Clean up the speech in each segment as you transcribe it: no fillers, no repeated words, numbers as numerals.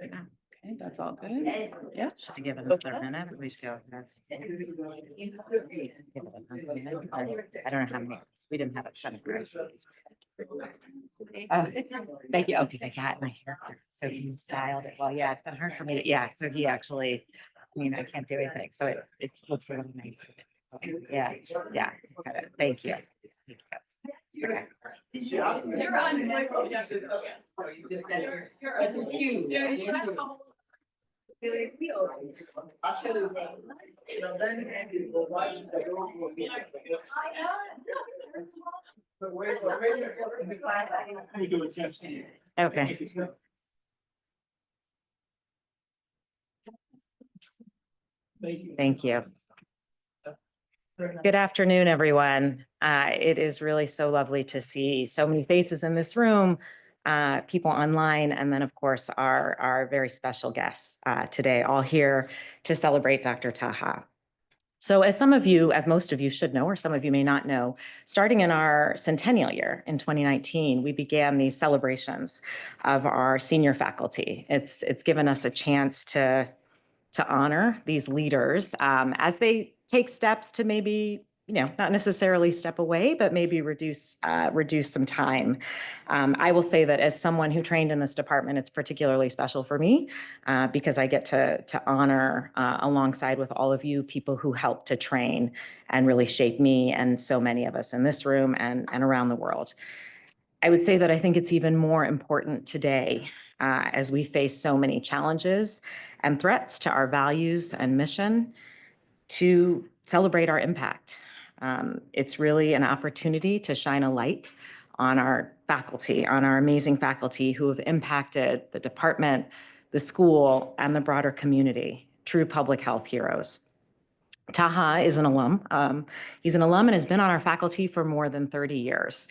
Okay, that's all good. Yeah. Should give it another minute, at least go. Give it another minute. I don't know how many, we didn't have a ton of grace. Oh, thank you. Oh, because I got my hair, so he styled it. Well, yeah, it's been hard for me to, yeah, so he actually, I mean, I can't do anything, so it looks really nice. Yeah, yeah, got it. Thank you. Okay. You're on my project. You just said you're a cute. Okay. Thank you. Good afternoon, everyone. It is really so lovely to see so many faces in this room, people online, and then, of course, our very special guests today, all here to celebrate Dr. Taha. So as some of you, as most of you should know, or some of you may not know, starting in our centennial year in 2019, we began these celebrations of our senior faculty. It's given us a chance to honor these leaders as they take steps to maybe, not necessarily step away, but maybe reduce some time. I will say that as someone who trained in this department, it's particularly special for me because I get to honor alongside with all of you people who helped to train and really shape me and so many of us in this room and around the world. I would say that I think it's even more important today as we face so many challenges and threats to our values and mission to celebrate our impact. It's really an opportunity to shine a light on our faculty, on our amazing faculty who have impacted the department, the school, and the broader community, true public health heroes. Taha is an alum. He's an alum and has been on our faculty for more than 30 years.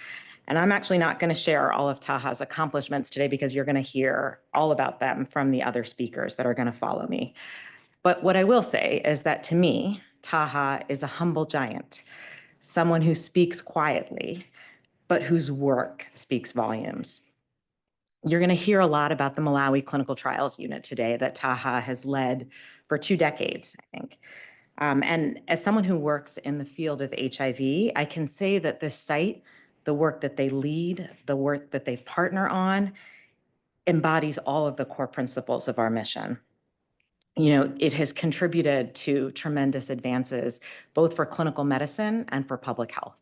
And I'm actually not going to share all of Taha's accomplishments today because you're going to hear all about them from the other speakers that are going to follow me. But what I will say is that to me, Taha is a humble giant, someone who speaks quietly, but whose work speaks volumes. You're going to hear a lot about the Malawi Clinical Trials Unit today that Taha has led for 2 decades, I think. And as someone who works in the field of HIV, I can say that this site, the work that they lead, the work that they partner on, embodies all of the core principles of our mission. It has contributed to tremendous advances, both for clinical medicine and for public health.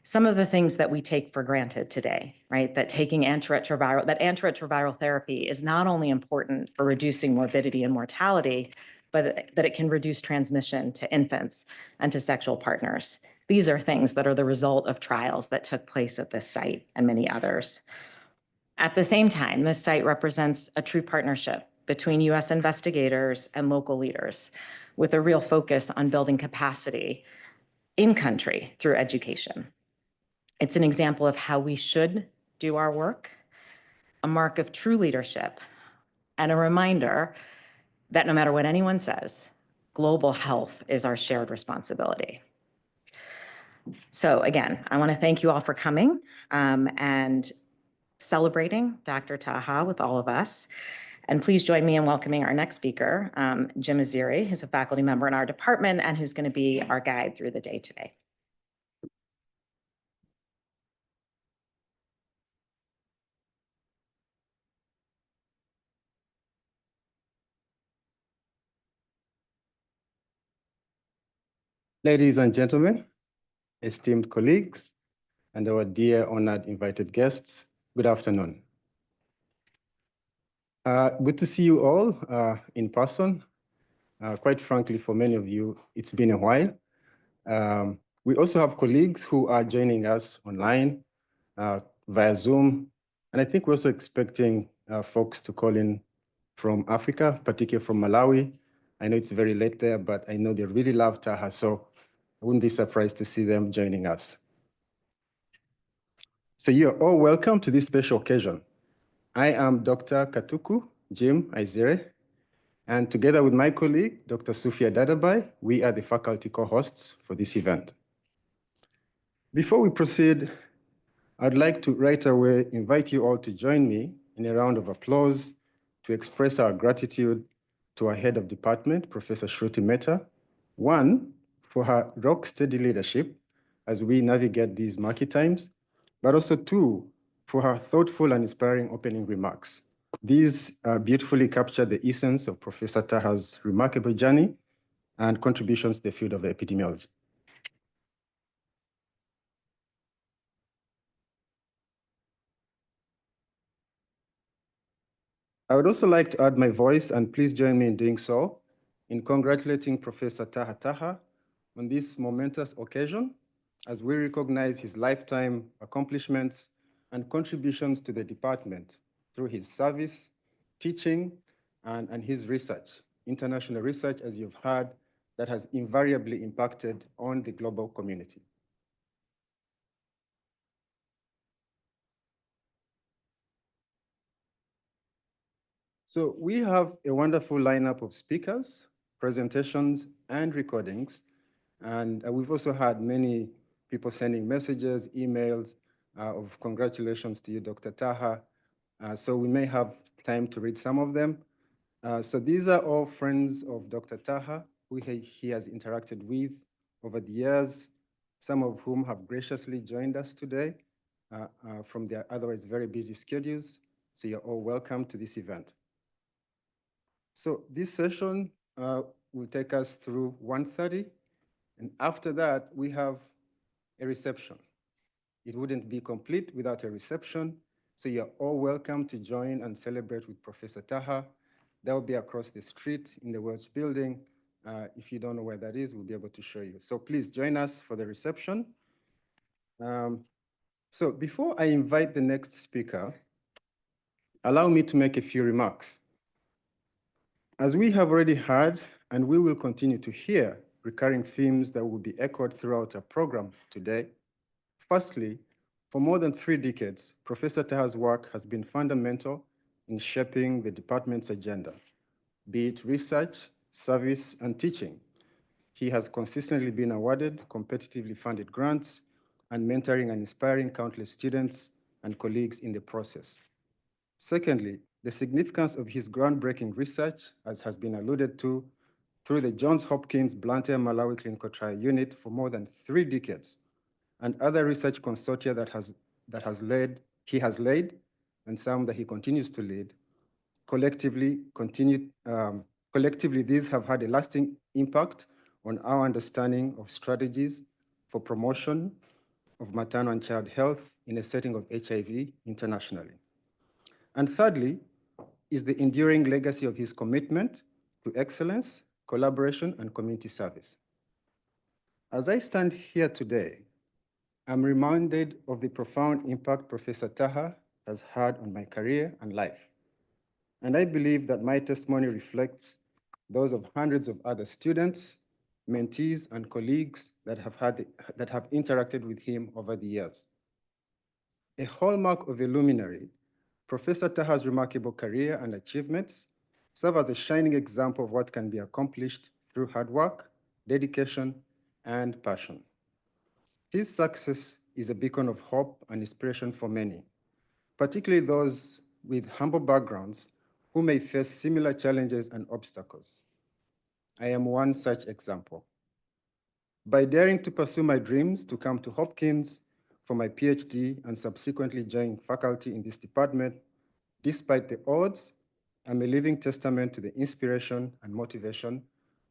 Some of the things that we take for granted today, right? That antiretroviral therapy is not only important for reducing morbidity and mortality, but that it can reduce transmission to infants and to sexual partners. These are things that are the result of trials that took place at this site and many others. At the same time, this site represents a true partnership between U.S. investigators and local leaders with a real focus on building capacity in country through education. It's an example of how we should do our work, a mark of true leadership, and a reminder that no matter what anyone says, global health is our shared responsibility. So again, I want to thank you all for coming and celebrating Dr. Taha with all of us. And please join me in welcoming our next speaker, Jim Aziri, who's a faculty member in our department and who's going to be our guide through the day today. Ladies and gentlemen, esteemed colleagues, and our dear honored invited guests, good afternoon. Good to see you all in person. Quite frankly, for many of you, it's been a while. We also have colleagues who are joining us online via Zoom. And I think we're also expecting folks to call in from Africa, particularly from Malawi. I know it's very late there, but I know they really love Taha, so I wouldn't be surprised to see them joining us. So you're all welcome to this special occasion. I am Dr. Katuku Jim Aizere, and together with my colleague, Dr. Sufia Dadabai, we are the faculty co-hosts for this event. Before we proceed, I'd like to right away invite you all to join me in a round of applause to express our gratitude to our head of department, Professor Shruti Mehta, one, for her rock-steady leadership as we navigate these murky times, but also two, for her thoughtful and inspiring opening remarks. These beautifully capture the essence of Professor Taha's remarkable journey and contributions to the field of epidemiology. I would also like to add my voice, and please join me in doing so, in congratulating Professor Taha Taha on this momentous occasion as we recognize his lifetime accomplishments and contributions to the department through his service, teaching, and his research, international research, as you've heard, that has invariably impacted on the global community. So we have a wonderful lineup of speakers, presentations, and recordings. And we've also had many people sending messages, emails of congratulations to you, Dr. Taha. So we may have time to read some of them. So these are all friends of Dr. Taha, who he has interacted with over the years, some of whom have graciously joined us today from their otherwise very busy schedules. So you're all welcome to this event. So this session will take us through 1:30, and after that, we have a reception. It wouldn't be complete without a reception, so you're all welcome to join and celebrate with Professor Taha. That will be across the street in the Welch building. If you don't know where that is, we'll be able to show you. So please join us for the reception. So before I invite the next speaker, allow me to make a few remarks. As we have already heard, and we will continue to hear, recurring themes that will be echoed throughout our program today. Firstly, for more than 3 decades, Professor Taha's work has been fundamental in shaping the department's agenda, be it research, service, and teaching. He has consistently been awarded competitively funded grants and mentoring and inspiring countless students and colleagues in the process. Secondly, the significance of his groundbreaking research, as has been alluded to, through the Johns Hopkins Blantyre Malawi Clinical Trial Unit for more than 3 decades, and other research consortia he has led, and some that he continues to lead. Collectively, these have had a lasting impact on our understanding of strategies for promotion of maternal and child health in a setting of HIV internationally. And thirdly, is the enduring legacy of his commitment to excellence, collaboration, and community service. As I stand here today, I'm reminded of the profound impact Professor Taha has had on my career and life. And I believe that my testimony reflects those of hundreds of other students, mentees, and colleagues that have interacted with him over the years. A hallmark of a luminary, Professor Taha's remarkable career and achievements serve as a shining example of what can be accomplished through hard work, dedication, and passion. His success is a beacon of hope and inspiration for many, particularly those with humble backgrounds who may face similar challenges and obstacles. I am one such example. By daring to pursue my dreams to come to Hopkins for my PhD and subsequently join faculty in this department, despite the odds, I'm a living testament to the inspiration and motivation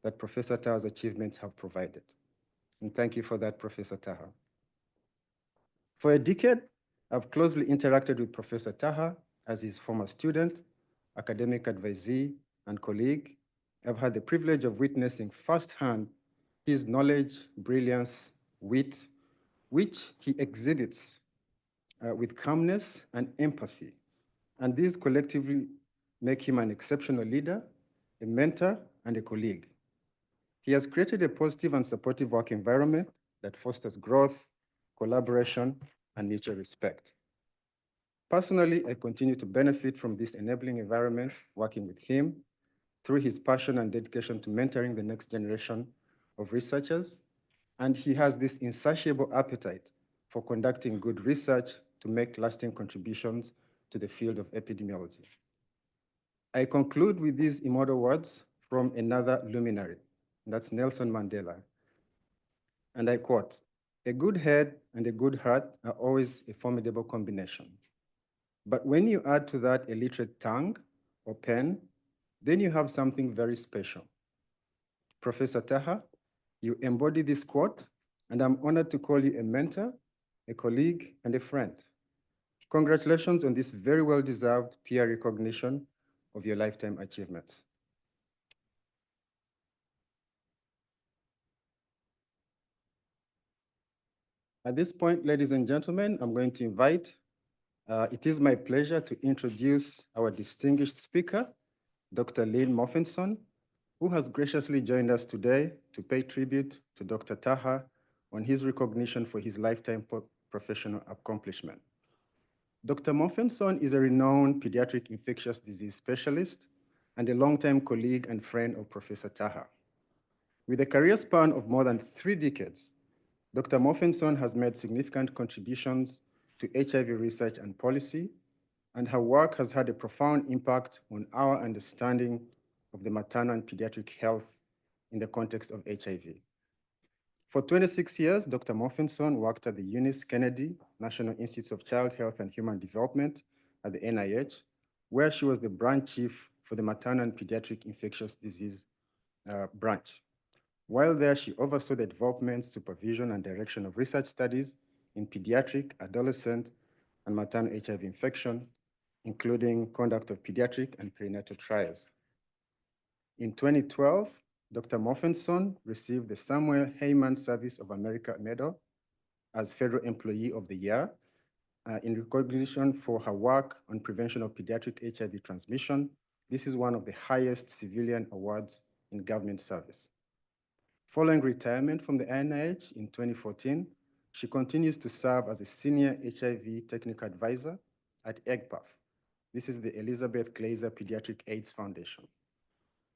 that Professor Taha's achievements have provided. And thank you for that, Professor Taha. For a decade, I've closely interacted with Professor Taha as his former student, academic advisee, and colleague. I've had the privilege of witnessing firsthand his knowledge, brilliance, wit, which he exhibits with calmness and empathy. And these collectively make him an exceptional leader, a mentor, and a colleague. He has created a positive and supportive work environment that fosters growth, collaboration, and mutual respect. Personally, I continue to benefit from this enabling environment working with him through his passion and dedication to mentoring the next generation of researchers. And he has this insatiable appetite for conducting good research to make lasting contributions to the field of epidemiology. I conclude with these immortal words from another luminary, that's Nelson Mandela. And I quote, "A good head and a good heart are always a formidable combination. But when you add to that a literate tongue or pen, then you have something very special." Professor Taha, you embody this quote, and I'm honored to call you a mentor, a colleague, and a friend. Congratulations on this very well-deserved peer recognition of your lifetime achievements. At this point, ladies and gentlemen, I'm going to invite, it is my pleasure to introduce our distinguished speaker, Dr. Lynn Moffinson, who has graciously joined us today to pay tribute to Dr. Taha on his recognition for his lifetime professional accomplishment. Dr. Moffinson is a renowned pediatric infectious disease specialist and a longtime colleague and friend of Professor Taha. With a career span of more than 3 decades, Dr. Moffinson has made significant contributions to HIV research and policy, and her work has had a profound impact on our understanding of the maternal and pediatric health in the context of HIV. For 26 years, Dr. Moffinson worked at the Eunice Kennedy National Institute of Child Health and Human Development at the NIH, where she was the branch chief for the maternal and pediatric infectious disease branch. While there, she oversaw the development, supervision, and direction of research studies in pediatric, adolescent, and maternal HIV infection, including conduct of pediatric and perinatal trials. In 2012, Dr. Moffinson received the Samuel Heyman Service of America Medal as Federal Employee of the Year in recognition for her work on prevention of pediatric HIV transmission. This is one of the highest civilian awards in government service. Following retirement from the NIH in 2014, she continues to serve as a senior HIV technical advisor at EGPAF. This is the Elizabeth Glaser Pediatric AIDS Foundation,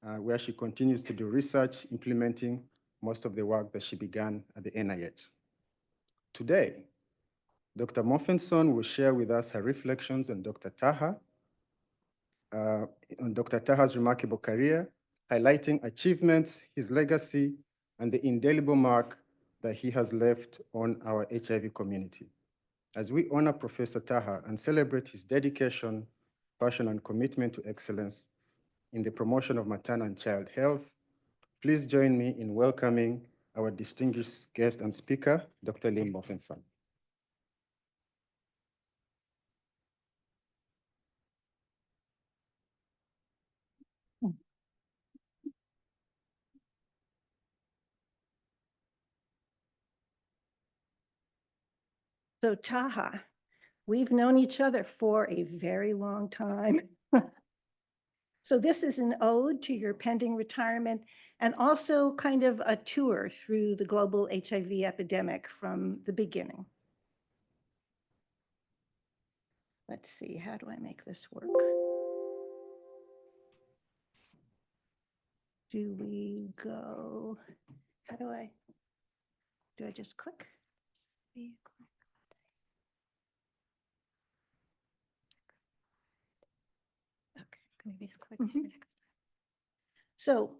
where she continues to do research, implementing most of the work that she began at the NIH. Today, Dr. Moffinson will share with us her reflections on Dr. Taha, on Dr. Taha's remarkable career, highlighting achievements, his legacy, and the indelible mark that he has left on our HIV community. As we honor Professor Taha and celebrate his dedication, passion, and commitment to excellence in the promotion of maternal and child health, please join me in welcoming our distinguished guest and speaker, Dr. Lynn Moffinson. So Taha, we've known each other for a very long time. So this is an ode to your pending retirement and also kind of a tour through the global HIV epidemic from the beginning. Let's see, how do I make this work? Do we go, how do I just click? Maybe it's click Mhm. here next. So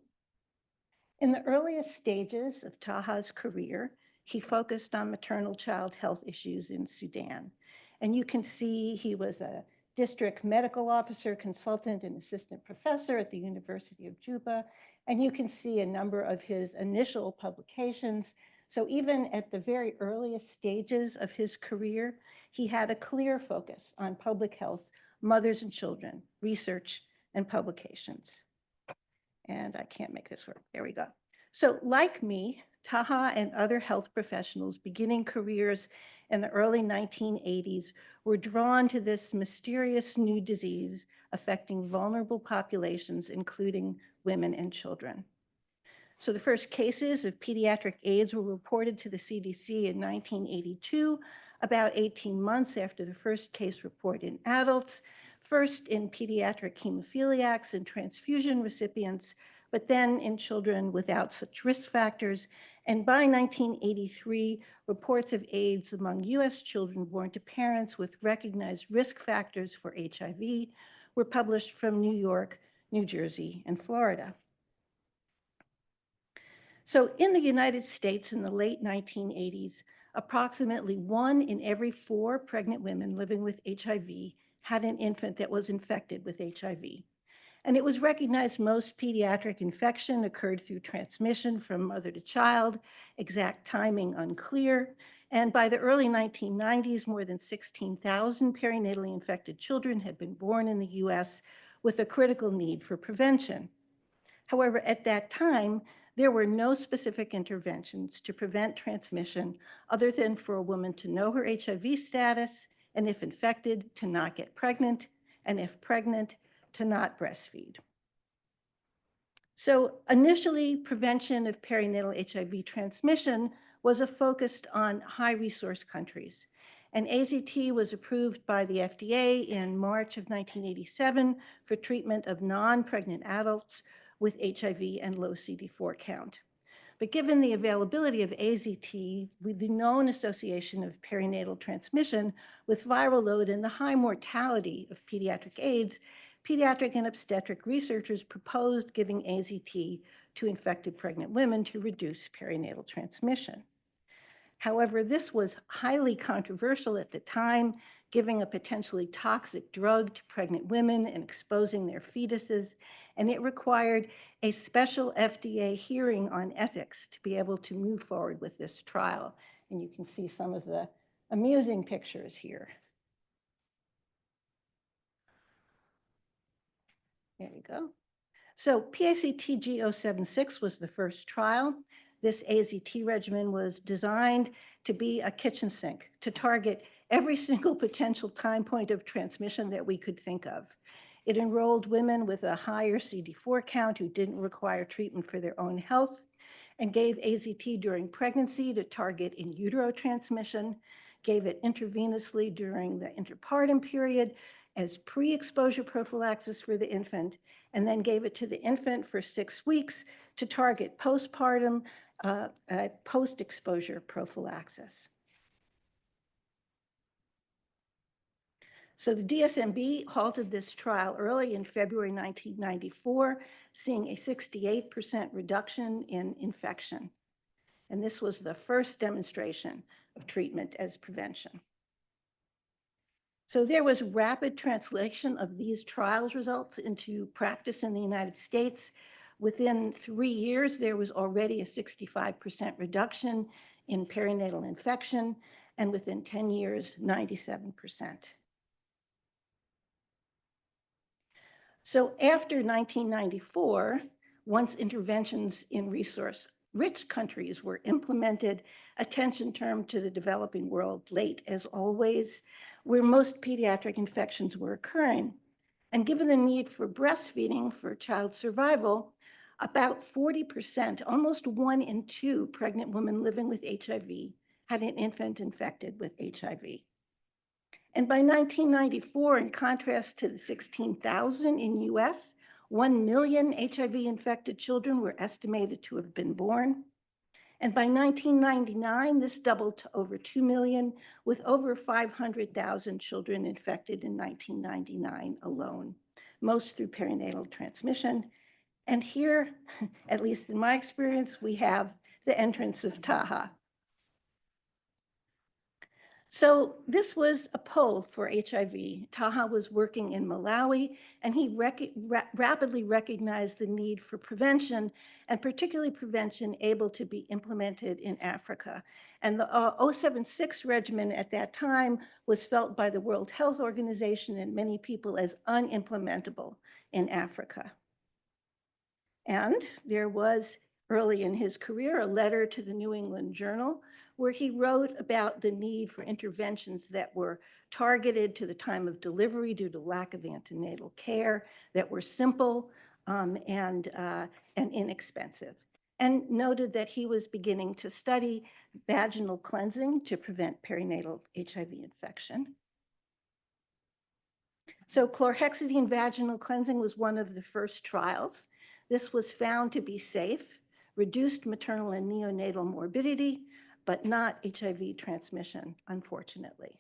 in the earliest stages of Taha's career, he focused on maternal child health issues in Sudan. And you can see he was a district medical officer, consultant, and assistant professor at the University of Juba. And you can see a number of his initial publications. So even at the very earliest stages of his career, he had a clear focus on public health, mothers and children, research, and publications. And I can't make this work. There we go. So like me, Taha and other health professionals beginning careers in the early 1980s were drawn to this mysterious new disease affecting vulnerable populations, including women and children. So the first cases of pediatric AIDS were reported to the CDC in 1982, about 18 months after the first case report in adults, first in pediatric hemophiliacs and transfusion recipients, but then in children without such risk factors, And by 1983, reports of AIDS among US children born to parents with recognized risk factors for HIV were published from New York, New Jersey, and Florida. So in the United States in the late 1980s, approximately 1 in every 4 pregnant women living with HIV had an infant that was infected with HIV. And it was recognized most pediatric infection occurred through transmission from mother to child, exact timing unclear. And by the early 1990s, more than 16,000 perinatally infected children had been born in the US with a critical need for prevention. However, at that time, there were no specific interventions to prevent transmission other than for a woman to know her HIV status, and if infected, to not get pregnant, and if pregnant, to not breastfeed. So initially, prevention of perinatal HIV transmission was focused on high-resource countries. And AZT was approved by the FDA in March of 1987 for treatment of non-pregnant adults with HIV and low CD4 count. But given the availability of AZT with the known association of perinatal transmission with viral load and the high mortality of pediatric AIDS, pediatric and obstetric researchers proposed giving AZT to infected pregnant women to reduce perinatal transmission. However, this was highly controversial at the time, giving a potentially toxic drug to pregnant women and exposing their fetuses, and it required a special FDA hearing on ethics to be able to move forward with this trial. And you can see some of the amusing pictures here. There we go. So PACTG-076 was the first trial. This AZT regimen was designed to be a kitchen sink to target every single potential time point of transmission that we could think of. It enrolled women with a higher CD4 count who didn't require treatment for their own health and gave AZT during pregnancy to target in utero transmission, gave it intravenously during the interpartum period as pre-exposure prophylaxis for the infant, and then gave it to the infant for 6 weeks to target postpartum, post-exposure prophylaxis. So the DSMB halted this trial early in February 1994, seeing a 68% reduction in infection. And this was the first demonstration of treatment as prevention. So there was rapid translation of these trials results into practice in the United States. Within 3 years, there was already a 65% reduction in perinatal infection, and within 10 years, 97%. So after 1994, once interventions in resource-rich countries were implemented, attention turned to the developing world late as always, where most pediatric infections were occurring. And given the need for breastfeeding for child survival, about 40%, almost 1 in 2 pregnant women living with HIV had an infant infected with HIV. And by 1994, in contrast to the 16,000 in US, 1 million HIV-infected children were estimated to have been born. And by 1999, this doubled to over 2 million, with over 500,000 children infected in 1999 alone, most through perinatal transmission. And here, at least in my experience, we have the entrance of Taha. So this was a poll for HIV. Taha was working in Malawi, and he rapidly recognized the need for prevention, and particularly prevention able to be implemented in Africa. And the 076 regimen at that time was felt by the World Health Organization and many people as unimplementable in Africa. And there was, early in his career, a letter to the New England Journal where he wrote about the need for interventions that were targeted to the time of delivery due to lack of antenatal care, that were simple and inexpensive, and noted that he was beginning to study vaginal cleansing to prevent perinatal HIV infection. So chlorhexidine vaginal cleansing was one of the first trials. This was found to be safe, reduced maternal and neonatal morbidity, but not HIV transmission, unfortunately.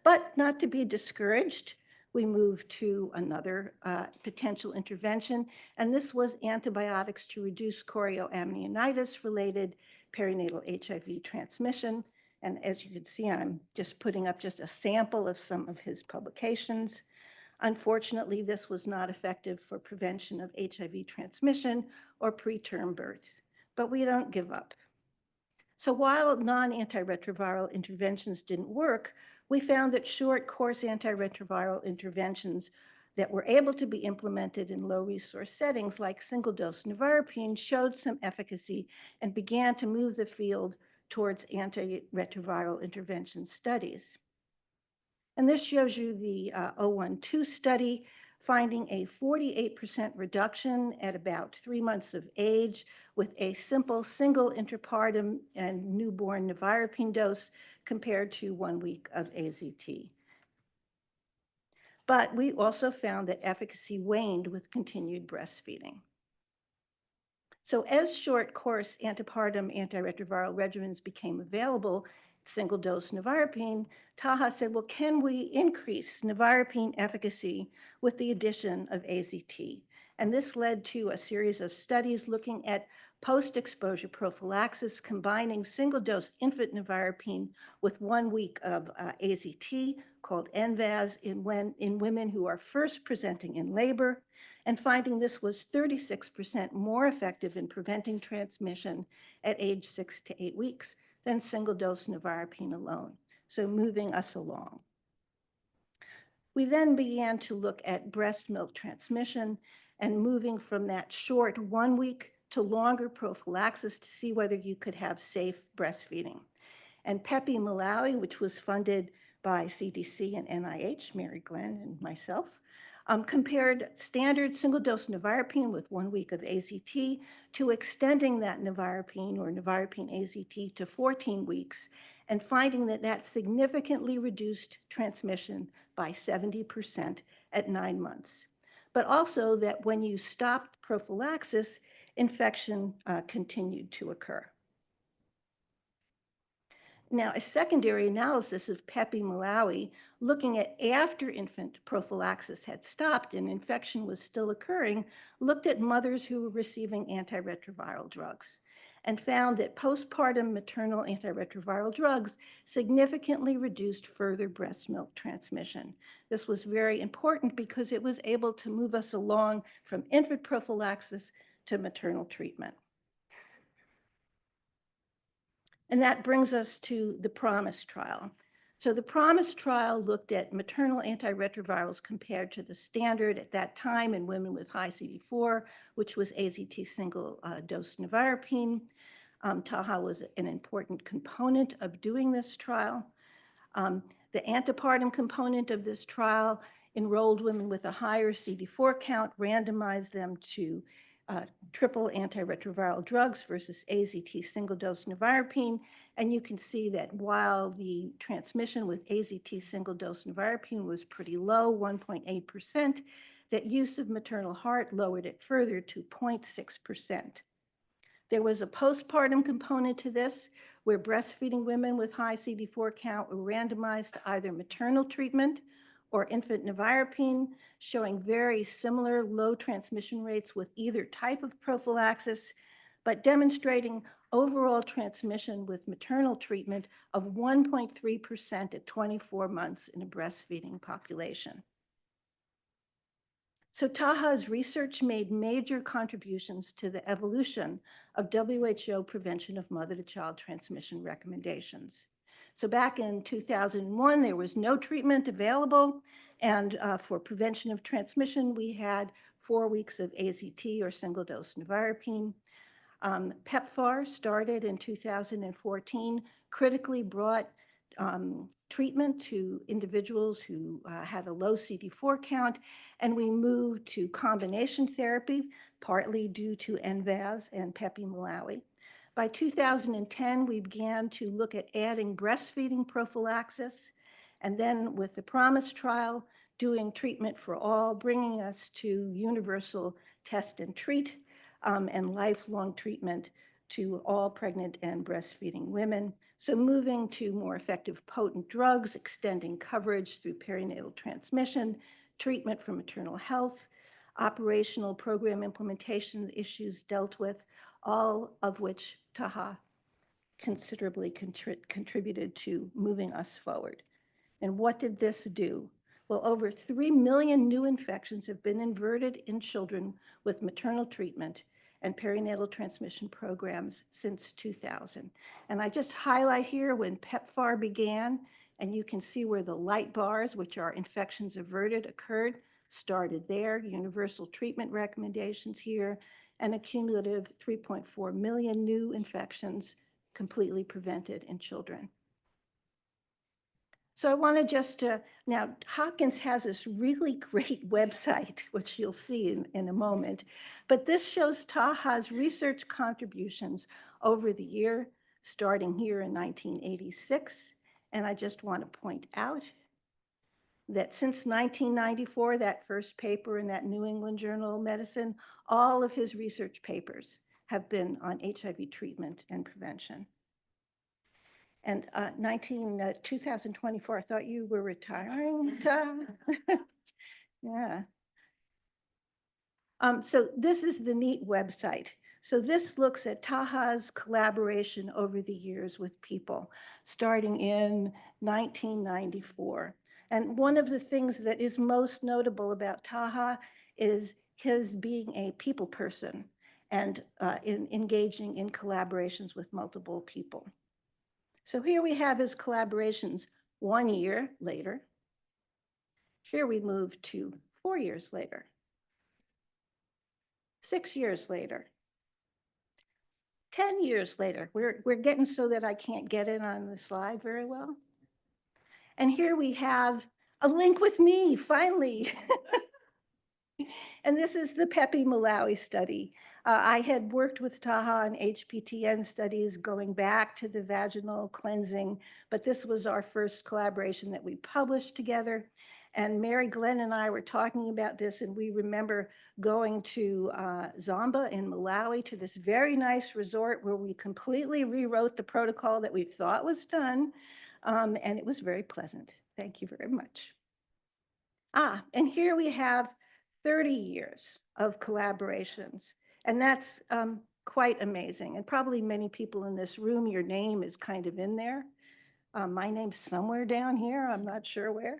But not to be discouraged, we moved to another potential intervention, and this was antibiotics to reduce chorioamnionitis-related perinatal HIV transmission. And as you can see, I'm just putting up just a sample of some of his publications. Unfortunately, this was not effective for prevention of HIV transmission or preterm birth, but we don't give up. So while non-antiretroviral interventions didn't work, we found that short course antiretroviral interventions that were able to be implemented in low resource settings like single dose nevirapine showed some efficacy and began to move the field towards antiretroviral intervention studies. And this shows you the 012 study finding a 48% reduction at about 3 months of age with a simple single intrapartum and newborn nevirapine dose compared to 1 week of AZT. But we also found that efficacy waned with continued breastfeeding. So as short course antepartum antiretroviral regimens became available, single dose nevirapine, Taha said, well, can we increase nevirapine efficacy with the addition of AZT? And this led to a series of studies looking at post-exposure prophylaxis, combining single dose infant nevirapine with 1 week of AZT called NVAZ in women who are first presenting in labor, and finding this was 36% more effective in preventing transmission at age 6 to 8 weeks than single dose nevirapine alone, so moving us along. We then began to look at breast milk transmission and moving from that short 1 week to longer prophylaxis to see whether you could have safe breastfeeding. And Pepe Malawi, which was funded by CDC and NIH, Mary Glenn and myself, compared standard single-dose nevirapine with 1 week of AZT to extending that nevirapine or nevirapine AZT to 14 weeks and finding that that significantly reduced transmission by 70% at 9 months. But also that when you stopped prophylaxis, infection continued to occur. Now, a secondary analysis of Pepe Malawi, looking at after infant prophylaxis had stopped and infection was still occurring, looked at mothers who were receiving antiretroviral drugs and found that postpartum maternal antiretroviral drugs significantly reduced further breast milk transmission. This was very important because it was able to move us along from infant prophylaxis to maternal treatment. And that brings us to the PROMISE trial. So the PROMISE trial looked at maternal antiretrovirals compared to the standard at that time in women with high CD4, which was AZT single dose nevirapine. Taha was an important component of doing this trial. The antepartum component of this trial enrolled women with a higher CD4 count, randomized them to triple antiretroviral drugs versus AZT single-dose nevirapine. And you can see that while the transmission with AZT single-dose nevirapine was pretty low, 1.8%, that use of maternal heart lowered it further to 0.6%. There was a postpartum component to this, where breastfeeding women with high CD4 count were randomized to either maternal treatment or infant nevirapine, showing very similar low transmission rates with either type of prophylaxis, but demonstrating overall transmission with maternal treatment of 1.3% at 24 months in a breastfeeding population. So Taha's research made major contributions to the evolution of WHO prevention of mother-to-child transmission recommendations. So back in 2001, there was no treatment available, and for prevention of transmission, we had 4 weeks of AZT or single-dose nevirapine. PEPFAR started in 2014, critically brought treatment to individuals who had a low CD4 count, and we moved to combination therapy, partly due to NVAZ and Pepe Malawi. By 2010, we began to look at adding breastfeeding prophylaxis, and then with the PROMISE trial, doing treatment for all, bringing us to universal test and treat and lifelong treatment to all pregnant and breastfeeding women. So moving to more effective potent drugs, extending coverage through perinatal transmission, treatment for maternal health, operational program implementation issues dealt with, all of which Taha considerably contributed to moving us forward. And what did this do? Well, over 3 million new infections have been averted in children with maternal treatment and perinatal transmission programs since 2000. And I just highlight here when PEPFAR began, and you can see where the light bars, which are infections averted, occurred, started there, universal treatment recommendations here, and a cumulative 3.4 million new infections completely prevented in children. So I want to just, now Hopkins has this really great website, which you'll see in a moment, but this shows Taha's research contributions over the year, starting here in 1986. And I just want to point out that since 1994, that first paper in that New England Journal of Medicine, all of his research papers have been on HIV treatment and prevention. And 2024, I thought you were retiring. Yeah. So this is the neat website. So this looks at Taha's collaboration over the years with people, starting in 1994. And one of the things that is most notable about Taha is his being a people person and in engaging in collaborations with multiple people. So here we have his collaborations 1 year later. Here we move to 4 years later, 6 years later, 10 years later. We're getting so that I can't get it on the slide very well. And here we have a link with me, finally. And this is the PEPI Malawi study. I had worked with Taha on HPTN studies going back to the vaginal cleansing, but this was our first collaboration that we published together. And Mary Glenn and I were talking about this, and we remember going to Zambia in Malawi to this very nice resort where we completely rewrote the protocol that we thought was done, and it was very pleasant. Thank you very much. And here we have 30 years of collaborations, and that's quite amazing. And probably many people in this room, your name is kind of in there. My name's somewhere down here, I'm not sure where.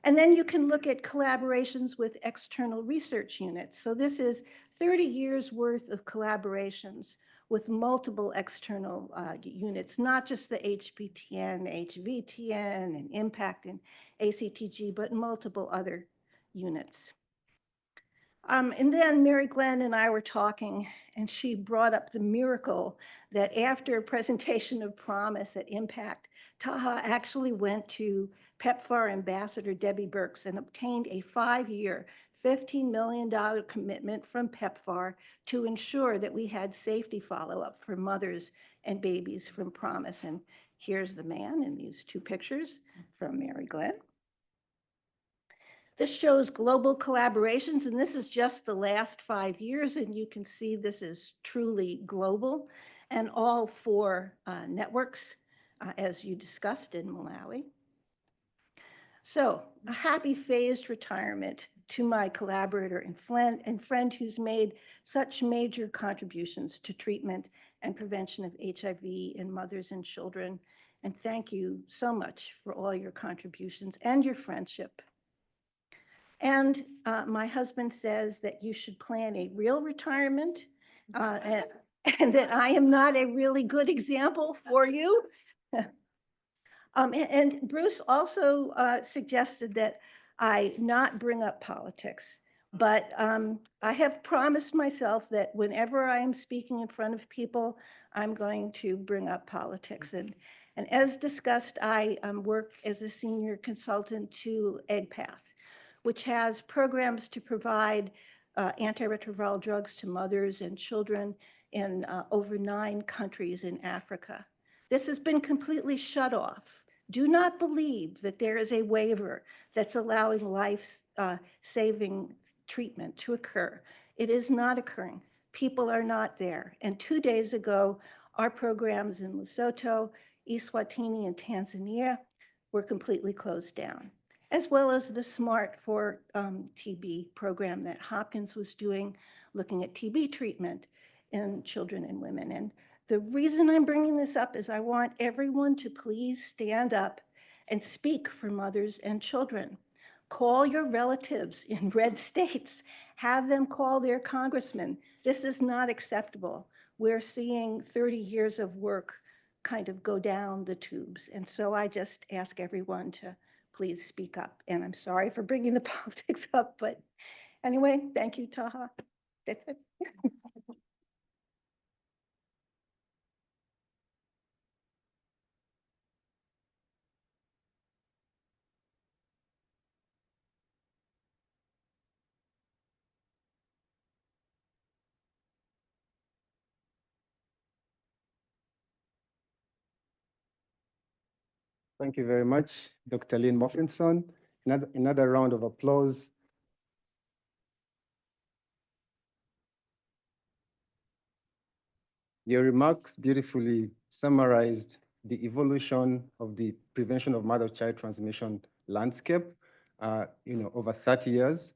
And then you can look at collaborations with external research units. So this is 30 years worth of collaborations with multiple external units, not just the HPTN, HVTN, and IMPACT and ACTG, but multiple other units. And then Mary Glenn and I were talking, and she brought up the miracle that after a presentation of promise at IMPACT, Taha actually went to PEPFAR Ambassador Debbie Birx and obtained a 5-year, $15 million commitment from PEPFAR to ensure that we had safety follow-up for mothers and babies from promise. And here's the man in these 2 pictures from Mary Glenn. This shows global collaborations, and this is just the last 5 years, and you can see this is truly global, and all 4 networks, as you discussed in Malawi. So a happy phased retirement to my collaborator and friend who's made such major contributions to treatment and prevention of HIV in mothers and children. And thank you so much for all your contributions and your friendship. And my husband says that you should plan a real retirement and that I am not a really good example for you. And Bruce also suggested that I not bring up politics, but I have promised myself that whenever I am speaking in front of people, I'm going to bring up politics. And as discussed, I work as a senior consultant to EGPATH, which has programs to provide antiretroviral drugs to mothers and children in over 9 countries in Africa. This has been completely shut off. Do not believe that there is a waiver that's allowing life-saving treatment to occur. It is not occurring. People are not there. And 2 days ago, our programs in Lesotho, Eswatini, and Tanzania were completely closed down, as well as the SMART for TB program that Hopkins was doing, looking at TB treatment in children and women. And the reason I'm bringing this up is I want everyone to please stand up and speak for mothers and children. Call your relatives in red states. Have them call their congressman. This is not acceptable. We're seeing 30 years of work kind of go down the tubes. And so I just ask everyone to please speak up. And I'm sorry for bringing the politics up, but anyway, thank you, Taha. That's it. Thank you very much, Dr. Lynn Moffinson. Another round of applause. Your remarks beautifully summarized the evolution of the prevention of mother-child transmission landscape, over 30 years,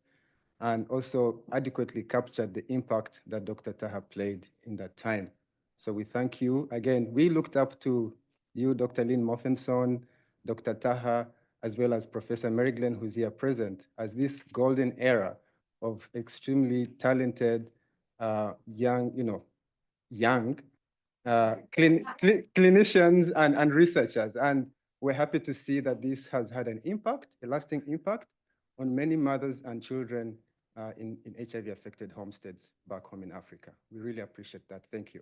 and also adequately captured the impact that Dr. Taha played in that time. So we thank you. Again, we looked up to you, Dr. Lynn Moffinson, Dr. Taha, as well as Professor Mary Glenn, who's here present, as this golden era of extremely talented, young clinicians and researchers. And we're happy to see that this has had an impact, a lasting impact on many mothers and children in HIV-affected homesteads back home in Africa. We really appreciate that. Thank you.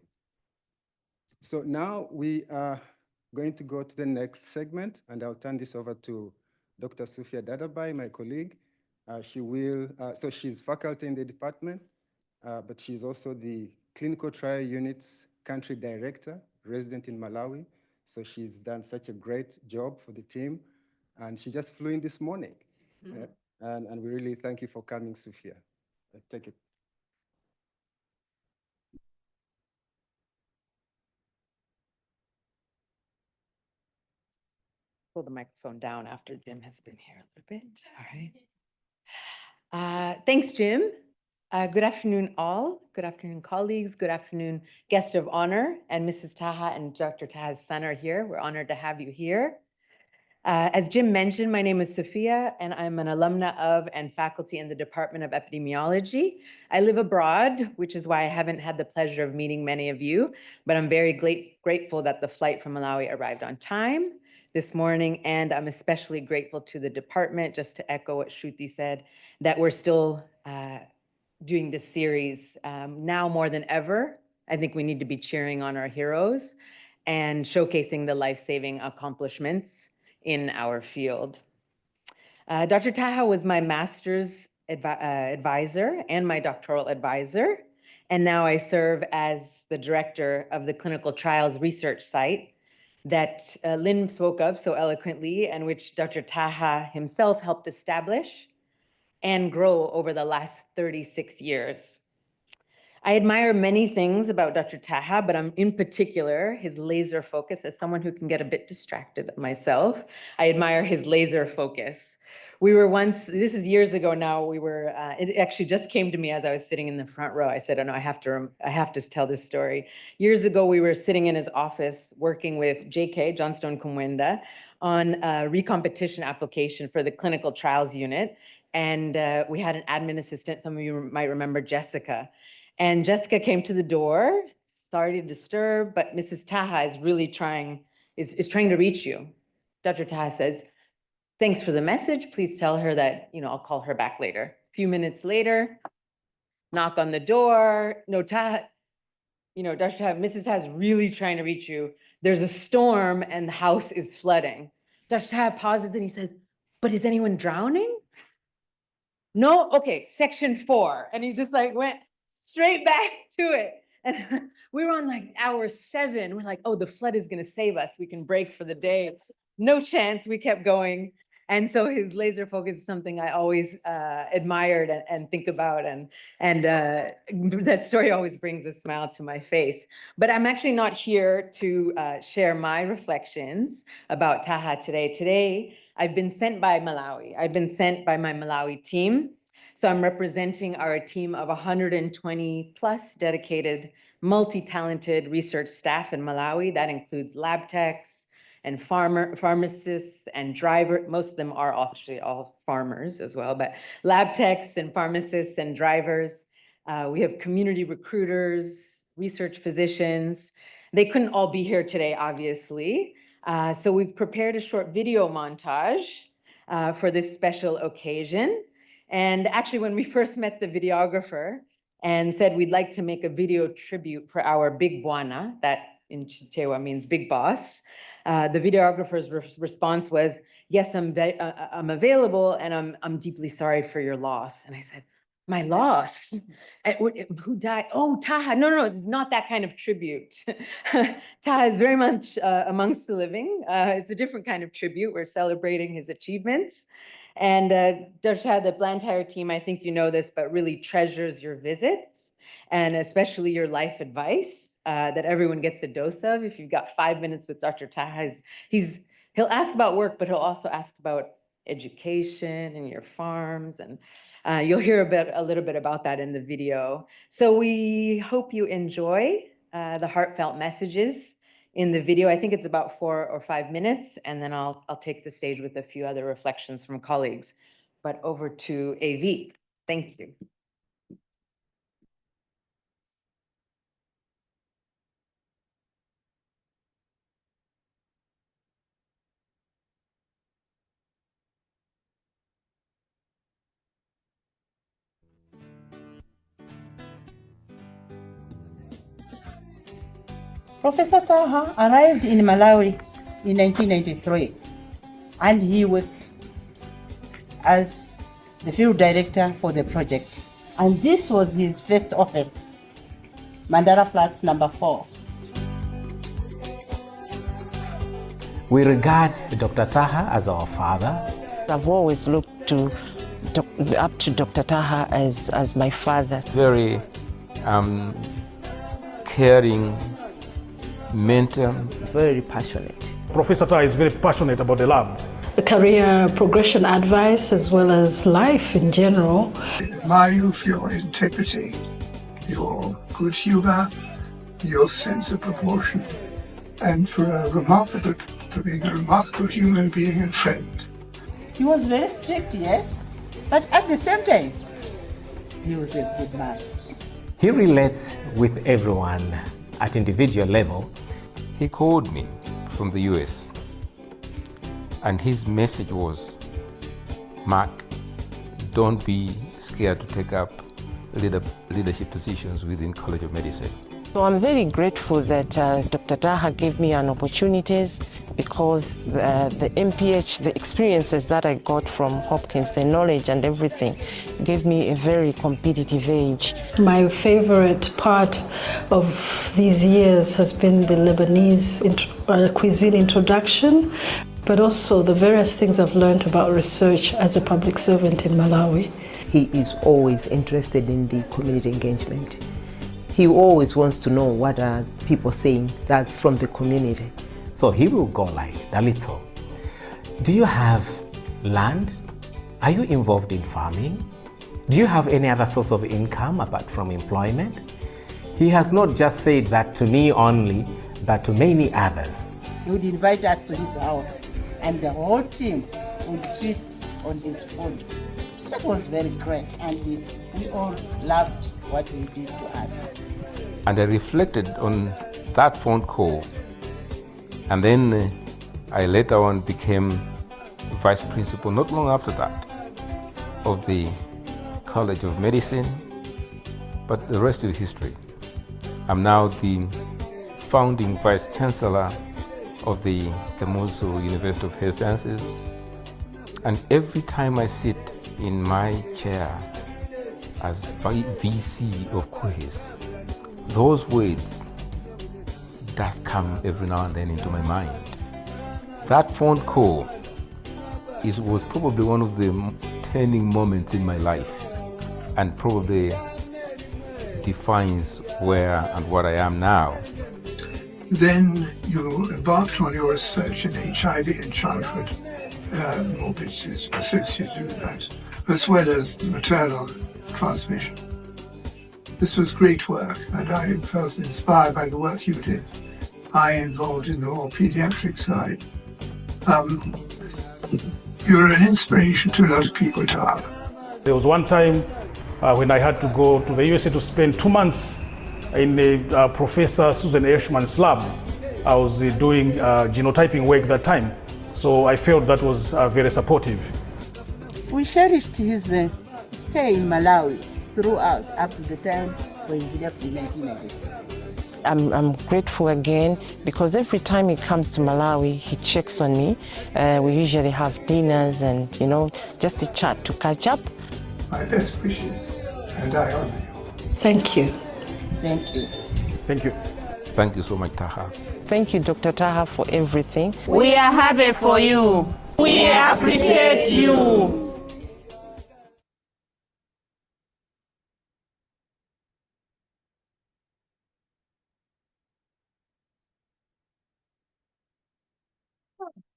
So now we are going to go to the next segment, and I'll turn this over to Dr. Sufia Dadabai, my colleague. So she's faculty in the department, but she's also the clinical trial unit's country director, resident in Malawi. So she's done such a great job for the team, and she just flew in this morning. And we really thank you for coming, Sufia. Take it. Pull the microphone down after Jim has been here a little bit. All right. Thanks, Jim. Good afternoon, all. Good afternoon, colleagues. Good afternoon, guest of honor. And Mrs. Taha and Dr. Taha's son are here. We're honored to have you here. As Jim mentioned, my name is Sophia, and I'm an alumna of and faculty in the Department of Epidemiology. I live abroad, which is why I haven't had the pleasure of meeting many of you, but I'm very grateful that the flight from Malawi arrived on time this morning, and I'm especially grateful to the department, just to echo what Shruti said, that we're still doing this series. Now more than ever, I think we need to be cheering on our heroes and showcasing the life-saving accomplishments in our field. Dr. Taha was my master's advisor and my doctoral advisor, and now I serve as the director of the clinical trials research site that Lynn spoke of so eloquently, and which Dr. Taha himself helped establish and grow over the last 36 years. I admire many things about Dr. Taha, but I'm in particular his laser focus. As someone who can get a bit distracted myself, I admire his laser focus. We were once, this is years ago now, it actually just came to me as I was sitting in the front row. I said, oh no, I have to tell this story. Years ago, we were sitting in his office working with JK, Johnstone Kumwenda, on a recompetition application for the clinical trials unit. And we had an admin assistant, some of you might remember Jessica. And Jessica came to the door, sorry to disturb, but Mrs. Taha is really trying to reach you. Dr. Taha says, thanks for the message. Please tell her that, I'll call her back later. A few minutes later, knock on the door. No, Taha, Dr. Taha, Mrs. Taha is really trying to reach you. There's a storm and the house is flooding. Dr. Taha pauses and he says, but is anyone drowning? No? Okay, section 4. And he just went straight back to it. And we were on hour 7. We're like, oh, the flood is going to save us. We can break for the day. No chance. We kept going. And so his laser focus is something I always admired and think about. And that story always brings a smile to my face. But I'm actually not here to share my reflections about Taha today. Today, I've been sent by Malawi. I've been sent by my Malawi team. So I'm representing our team of 120 plus dedicated, multi-talented research staff in Malawi. That includes lab techs, and pharmacists and driver. Most of them are actually all farmers as well, but lab techs and pharmacists and drivers. We have community recruiters, research physicians. They couldn't all be here today, obviously. So we've prepared a short video montage for this special occasion. And actually, when we first met the videographer and said we'd like to make a video tribute for our big bwana, that in Chichewa means big boss, the videographer's response was, yes, I'm available, and I'm deeply sorry for your loss. And I said, my loss? Who died? Oh, Taha. No, it's not that kind of tribute. Taha is very much amongst the living. It's a different kind of tribute. We're celebrating his achievements. And Dr. Taha, the Blantyre team, I think you know this, but really treasures your visits, and especially your life advice. That everyone gets a dose of. If you've got 5 minutes with Dr. Taha, he'll ask about work, but he'll also ask about education and your farms, and you'll hear a little bit about that in the video. So we hope you enjoy the heartfelt messages in the video. I think it's about 4 or 5 minutes, and then I'll take the stage with a few other reflections from colleagues. But over to AV. Thank you. Professor Taha arrived in Malawi in 1993, and he worked as the field director for the project. And this was his first office, Mandara Flats number 4. We regard Dr. Taha as our father. I've always looked up to Dr. Taha as my father. Very caring, mentor. Very passionate. Professor Taha is very passionate about the lab. Career progression advice as well as life in general. I admire you for your integrity, your good humor, your sense of proportion, and for being a remarkable human being and friend. He was very strict, yes, but at the same time, he was a good man. He relates with everyone at individual level. He called me from the US, and his message was, Mark, don't be scared to take up leadership positions within College of Medicine. So I'm very grateful that Dr. Taha gave me an opportunities, because the MPH, the experiences that I got from Hopkins, the knowledge and everything, gave me a very competitive edge. My favorite part of these years has been the Lebanese cuisine introduction, but also the various things I've learned about research as a public servant in Malawi. He is always interested in the community engagement. He always wants to know what are people saying that's from the community. So he will go like, Dalito, do you have land? Are you involved in farming? Do you have any other source of income apart from employment? He has not just said that to me only, but to many others. He would invite us to his house, and the whole team would feast on his food. That was very great, and we all loved what he did to us. And I reflected on that phone call, and then I later on became vice principal, not long after that, of the College of Medicine, but the rest is history. I'm now the founding vice chancellor of the Kamuzu University of Health Sciences, and every time I sit in my chair as VC of QUIS, those words does come every now and then into my mind. That phone call it was probably one of the turning moments in my life, and probably defines where and what I am now. Then you embarked on your research in HIV and childhood morbidities associated with that, as well as maternal transmission. This was great work, and I felt inspired by the work you did. I involved in the more pediatric side. You're an inspiration to a lot of people, Taha. There was one time when I had to go to the USA to spend 2 months in Professor Susan Eschman's lab. I was doing genotyping work that time, so I felt that was very supportive. We cherished his stay in Malawi throughout up to the time when he left in 1996. I'm grateful again because every time he comes to Malawi, he checks on me. We usually have dinners and, just a chat to catch up. My best wishes, and I honor you. Thank you. Thank you. Thank you. Thank you so much, Taha. Thank you, Dr. Taha, for everything. We are happy for you. We appreciate you.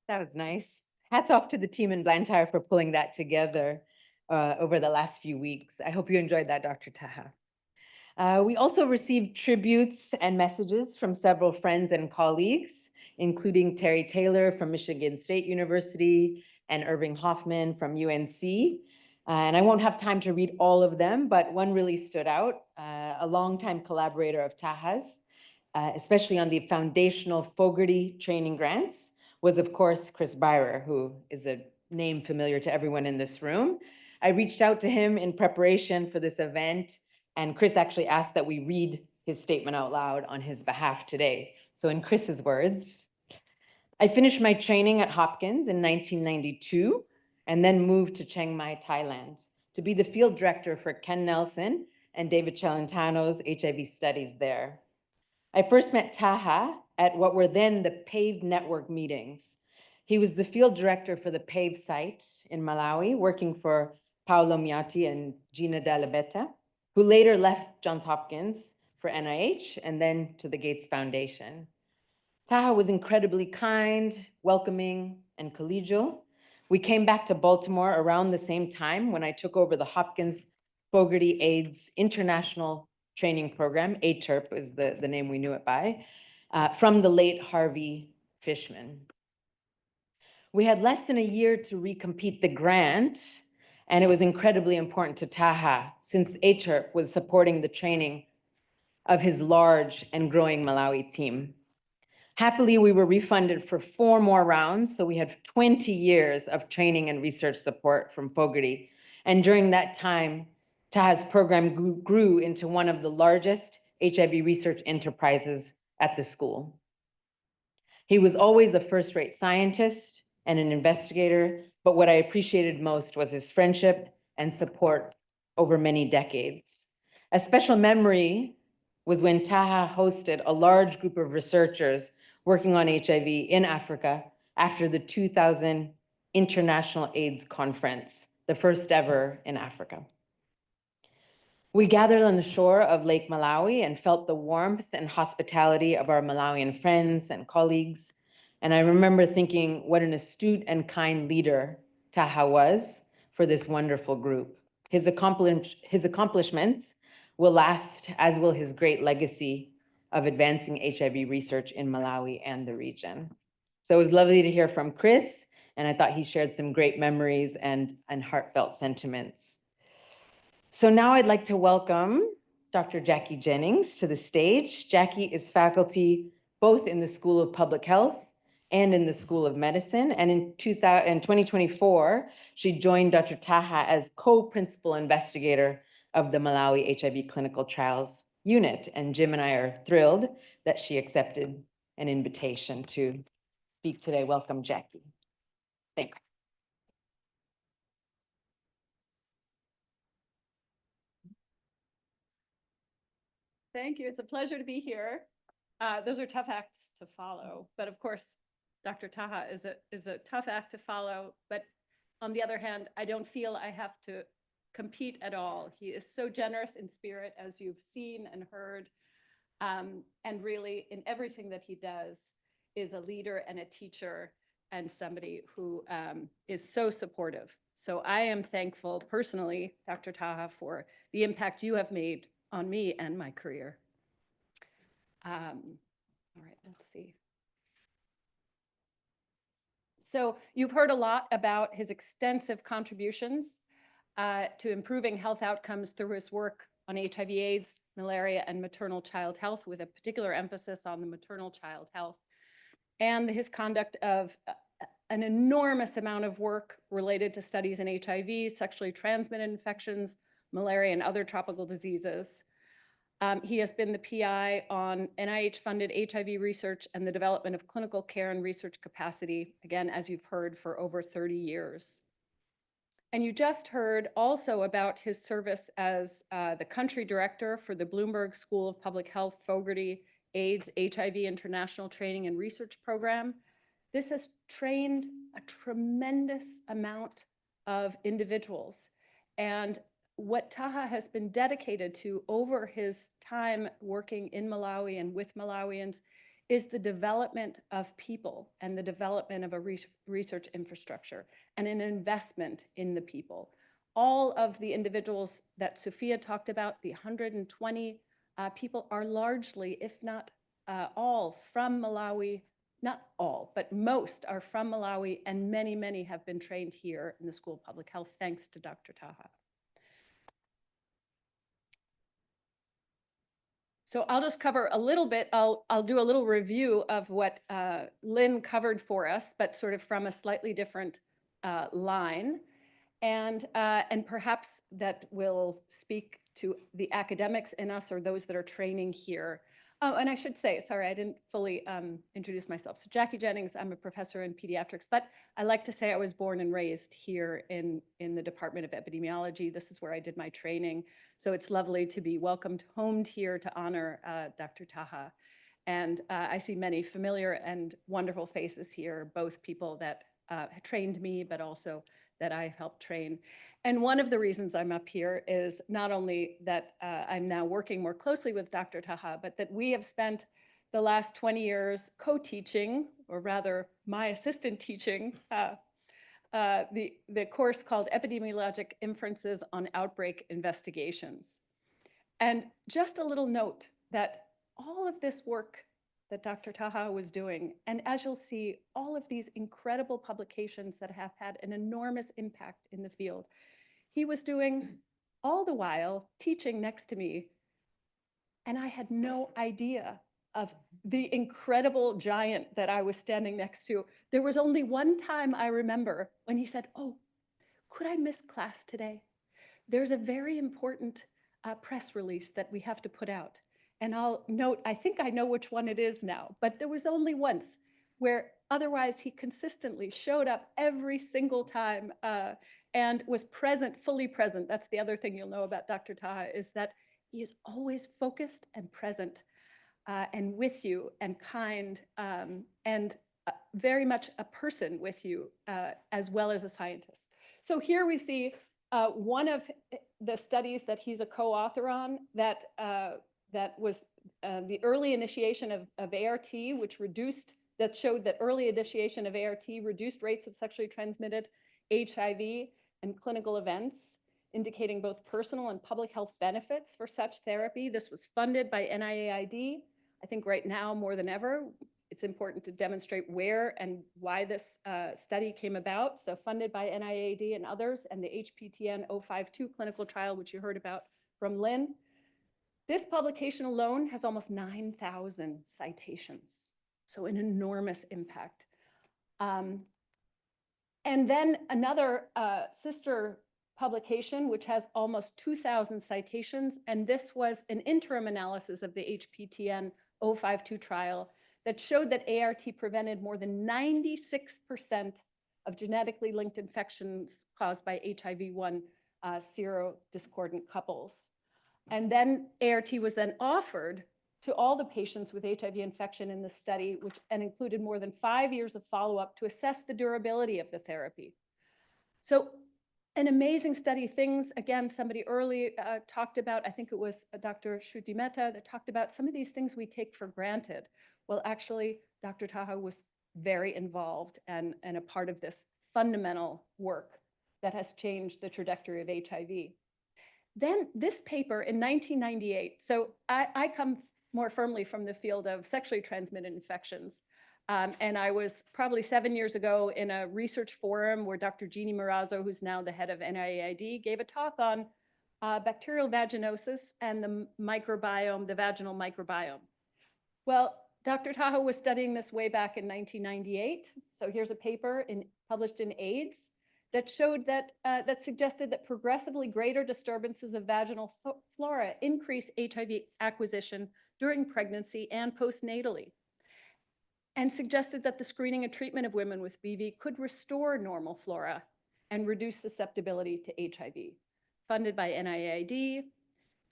That was nice. Hats off to the team in Blantyre for pulling that together over the last few weeks. I hope you enjoyed that, Dr. Taha. We also received tributes and messages from several friends and colleagues, including Terry Taylor from Michigan State University and Irving Hoffman from UNC. And I won't have time to read all of them, but one really stood out, a longtime collaborator of Taha's, especially on the foundational Fogarty training grants, was of course Chris Byrer, who is a name familiar to everyone in this room. I reached out to him in preparation for this event, and Chris actually asked that we read his statement out loud on his behalf today. So in Chris's words, I finished my training at Hopkins in 1992 and then moved to Chiang Mai, Thailand to be the field director for Ken Nelson and David Celentano's HIV studies there. I first met Taha at what were then the PAVE network meetings. He was the field director for the PAVE site in Malawi, working for Paolo Miati and Gina Dalla Betta, who later left Johns Hopkins for NIH and then to the Gates Foundation. Taha was incredibly kind, welcoming, and collegial. We came back to Baltimore around the same time when I took over the Hopkins Fogarty AIDS International Training Program, ATERP is the name we knew it by, from the late Harvey Fishman. We had less than a year to recompete the grant, and it was incredibly important to Taha since ATERP was supporting the training of his large and growing Malawi team. Happily, we were refunded for 4 more rounds, so we had 20 years of training and research support from Fogarty. And during that time, Taha's program grew into one of the largest HIV research enterprises at the school. He was always a first-rate scientist and an investigator, but what I appreciated most was his friendship and support over many decades. A special memory was when Taha hosted a large group of researchers working on HIV in Africa after the 2000 International AIDS Conference, the first ever in Africa. We gathered on the shore of Lake Malawi and felt the warmth and hospitality of our Malawian friends and colleagues. And I remember thinking what an astute and kind leader Taha was for this wonderful group. His accomplishments will last, as will his great legacy of advancing HIV research in Malawi and the region. So it was lovely to hear from Chris, and I thought he shared some great memories and heartfelt sentiments. So now I'd like to welcome Dr. Jackie Jennings to the stage. Jackie is faculty both in the School of Public Health and in the School of Medicine. And in 2024, she joined Dr. Taha as co-principal investigator of the Malawi HIV Clinical Trials Unit. And Jim and I are thrilled that she accepted an invitation to speak today. Welcome, Jackie. Thanks. Thank you. It's a pleasure to be here. Those are tough acts to follow, but of course, Dr. Taha is a tough act to follow, but on the other hand, I don't feel I have to compete at all. He is so generous in spirit, as you've seen and heard, and really in everything that he does is a leader and a teacher and somebody who is so supportive. So I am thankful personally, Dr. Taha, for the impact you have made on me and my career. All right, let's see. So you've heard a lot about his extensive contributions to improving health outcomes through his work on HIV/AIDS, malaria, and maternal child health, with a particular emphasis on the maternal child health, and his conduct of an enormous amount of work related to studies in HIV, sexually transmitted infections, malaria, and other tropical diseases. He has been the PI on NIH-funded HIV research and the development of clinical care and research capacity, again, as you've heard, for over 30 years. And you just heard also about his service as the country director for the Bloomberg School of Public Health Fogarty AIDS HIV International Training and Research Program. This has trained a tremendous amount of individuals. And what Taha has been dedicated to over his time working in Malawi and with Malawians is the development of people and the development of a research infrastructure and an investment in the people. All of the individuals that Sophia talked about, the 120 people, are largely, if not all, from Malawi. Not all, but most are from Malawi, and many, many have been trained here in the School of Public Health, thanks to Dr. Taha. So I'll just cover a little bit. I'll do a little review of what Lynn covered for us, but sort of from a slightly different line. And perhaps that will speak to the academics in us or those that are training here. Oh, and I should say, sorry, I didn't fully introduce myself. So Jackie Jennings, I'm a professor in pediatrics, but I like to say I was born and raised here in the Department of Epidemiology. This is where I did my training. So it's lovely to be welcomed, homed here to honor Dr. Taha. And I see many familiar and wonderful faces here, both people that trained me, but also that I helped train. And one of the reasons I'm up here is not only that I'm now working more closely with Dr. Taha, but that we have spent the last 20 years co-teaching, or rather my assistant teaching, the course called Epidemiologic Inferences on Outbreak Investigations. And just a little note that all of this work that Dr. Taha was doing, and as you'll see, all of these incredible publications that have had an enormous impact in the field, he was doing all the while teaching next to me. And I had no idea of the incredible giant that I was standing next to. There was only one time I remember when he said, "Oh, could I miss class today? There's a very important press release that we have to put out." And I'll note, I think I know which one it is now, but there was only once where otherwise he consistently showed up every single time and was present, fully present. That's the other thing you'll know about Dr. Taha, is that he is always focused and present and with you and kind and very much a person with you as well as a scientist. So here we see one of the studies that he's a co-author on that was the early initiation of ART, that showed that early initiation of ART reduced rates of sexually transmitted HIV and clinical events, indicating both personal and public health benefits for such therapy. This was funded by NIAID. I think right now more than ever, it's important to demonstrate where and why this study came about. So funded by NIAID and others, and the HPTN 052 clinical trial, which you heard about from Lynn. This publication alone has almost 9,000 citations, so an enormous impact. And then another sister publication, which has almost 2,000 citations, and this was an interim analysis of the HPTN 052 trial that showed that ART prevented more than 96% of genetically linked infections caused by HIV-1 serodiscordant couples. And then ART was then offered to all the patients with HIV infection in the study, and included more than 5 years of follow-up to assess the durability of the therapy. So an amazing study, things, again, somebody early talked about, I think it was Dr. Shruti Mehta that talked about some of these things we take for granted. Well, actually, Dr. Taha was very involved and a part of this fundamental work that has changed the trajectory of HIV. Then this paper in 1998, so I come more firmly from the field of sexually transmitted infections. And I was probably 7 years ago in a research forum where Dr. Jeannie Marazzo, who's now the head of NIAID, gave a talk on bacterial vaginosis and the microbiome, the vaginal microbiome. Well, Dr. Taha was studying this way back in 1998. So here's a paper published in AIDS that showed that, that suggested that progressively greater disturbances of vaginal flora increase HIV acquisition during pregnancy and postnatally, and suggested that the screening and treatment of women with BV could restore normal flora and reduce susceptibility to HIV, funded by NIAID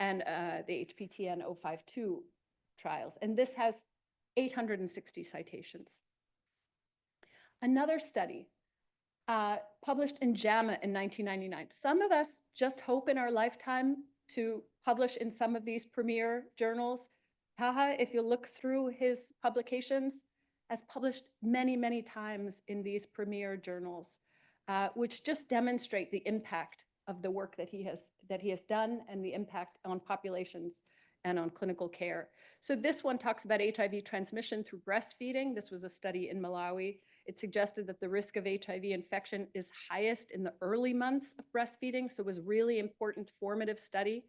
and the HPTN 052 trials. And this has 860 citations. Another study published in JAMA in 1999. Some of us just hope in our lifetime to publish in some of these premier journals. Taha, if you look through his publications, has published many, many times in these premier journals, which just demonstrate the impact of the work that he has done and the impact on populations and on clinical care. So this one talks about HIV transmission through breastfeeding. This was a study in Malawi. It suggested that the risk of HIV infection is highest in the early months of breastfeeding, so it was really important formative study.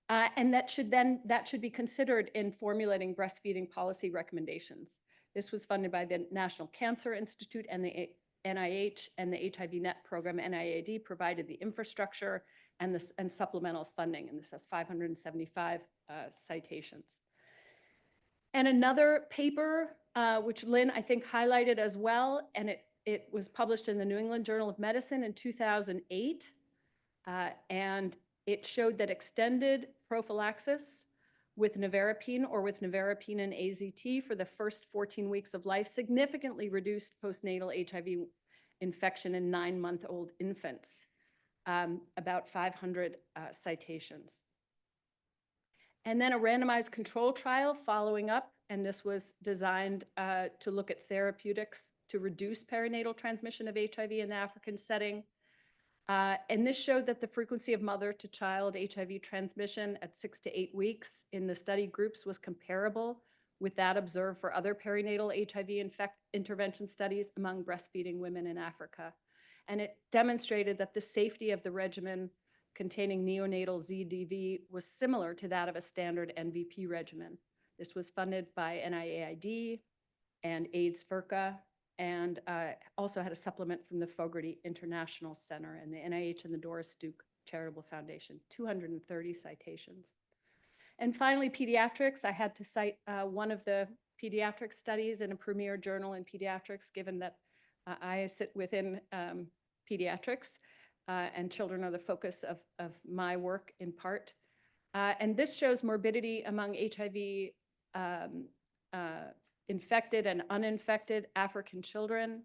And that should be considered in formulating breastfeeding policy recommendations. This was funded by the National Cancer Institute and the NIH, and the HIV-Net program. NIAID provided the infrastructure and supplemental funding, and this has 575 citations. And another paper, which Lynn, I think, highlighted as well, and it was published in the New England Journal of Medicine in 2008, and it showed that extended prophylaxis with nevirapine or with nevirapine and AZT for the first 14 weeks of life significantly reduced postnatal HIV infection in 9-month-old infants, about 500 citations. And then a randomized control trial following up, and this was designed to look at therapeutics to reduce perinatal transmission of HIV in the African setting. And this showed that the frequency of mother-to-child HIV transmission at 6 to 8 weeks in the study groups was comparable with that observed for other perinatal HIV intervention studies among breastfeeding women in Africa. And it demonstrated that the safety of the regimen containing neonatal ZDV was similar to that of a standard NVP regimen. This was funded by NIAID and AIDS-FRCA, and also had a supplement from the Fogarty International Center and the NIH and the Doris Duke Charitable Foundation, 230 citations. And finally, pediatrics. I had to cite one of the pediatric studies in a premier journal in pediatrics, given that I sit within pediatrics, and children are the focus of my work in part. And this shows morbidity among HIV infected and uninfected African children.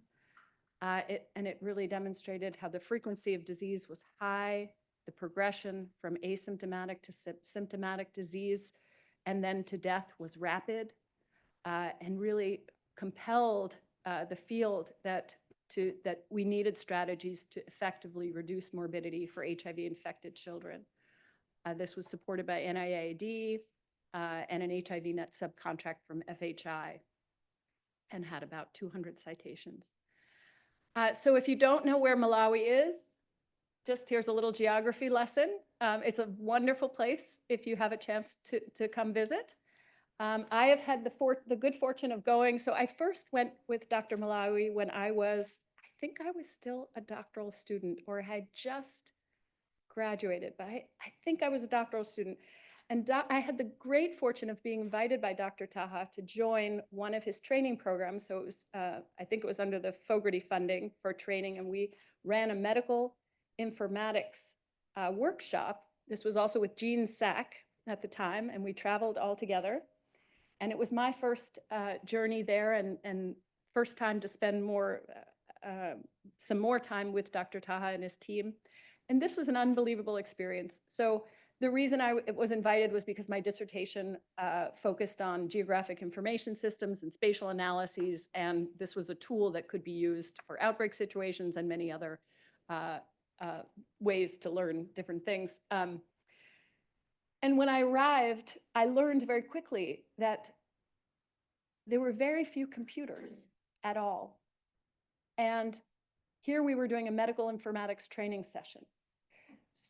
And it really demonstrated how the frequency of disease was high, the progression from asymptomatic to symptomatic disease, and then to death was rapid, and really compelled the field that we needed strategies to effectively reduce morbidity for HIV-infected children. This was supported by NIAID and an HIV-Net subcontract from FHI, and had about 200 citations. So if you don't know where Malawi is, just here's a little geography lesson. It's a wonderful place if you have a chance to come visit. I have had the good fortune of going. So I first went with Dr. Malawi when I think I was still a doctoral student, or had just graduated, but I think I was a doctoral student. And I had the great fortune of being invited by Dr. Taha to join one of his training programs. So it was, I think it was under the Fogarty funding for training, and we ran a medical informatics workshop. This was also with Jean Sack at the time, and we traveled all together. And it was my first journey there, and first time to spend more some more time with Dr. Taha and his team. And this was an unbelievable experience. So the reason I was invited was because my dissertation focused on geographic information systems and spatial analyses, and this was a tool that could be used for outbreak situations and many other ways to learn different things. And when I arrived, I learned very quickly that there were very few computers at all. And here we were doing a medical informatics training session.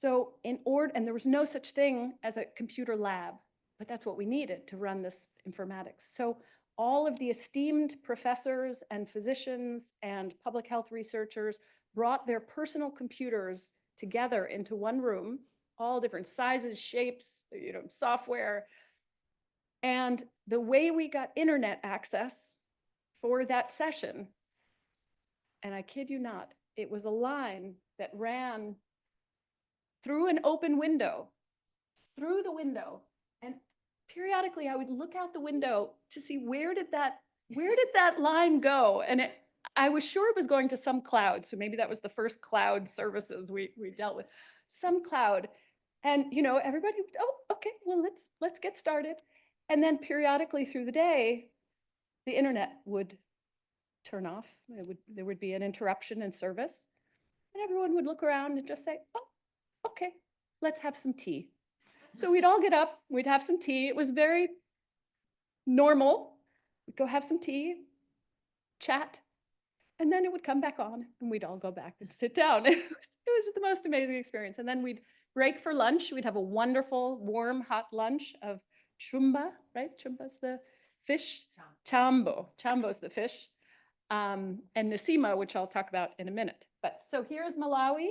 So and there was no such thing as a computer lab, but that's what we needed to run this informatics. So all of the esteemed professors and physicians and public health researchers brought their personal computers together into one room, all different sizes, shapes, software. And the way we got internet access for that session, and I kid you not, it was a line that ran through an open window, through the window. And periodically I would look out the window to see where did that line go? And I was sure it was going to some cloud. So maybe that was the first cloud services we dealt with, some cloud. And everybody, oh, okay, well, let's get started. And then periodically through the day, the internet would turn off. There would be an interruption in service. And everyone would look around and just say, oh, okay, let's have some tea. So we'd all get up, we'd have some tea. It was very normal. We'd go have some tea, chat, and then it would come back on and we'd all go back and sit down. It was the most amazing experience. And then we'd break for lunch. We'd have a wonderful, warm, hot lunch of chumba, right? Chumba's the fish. Chambo's the fish. And Nasima, which I'll talk about in a minute. But so here's Malawi.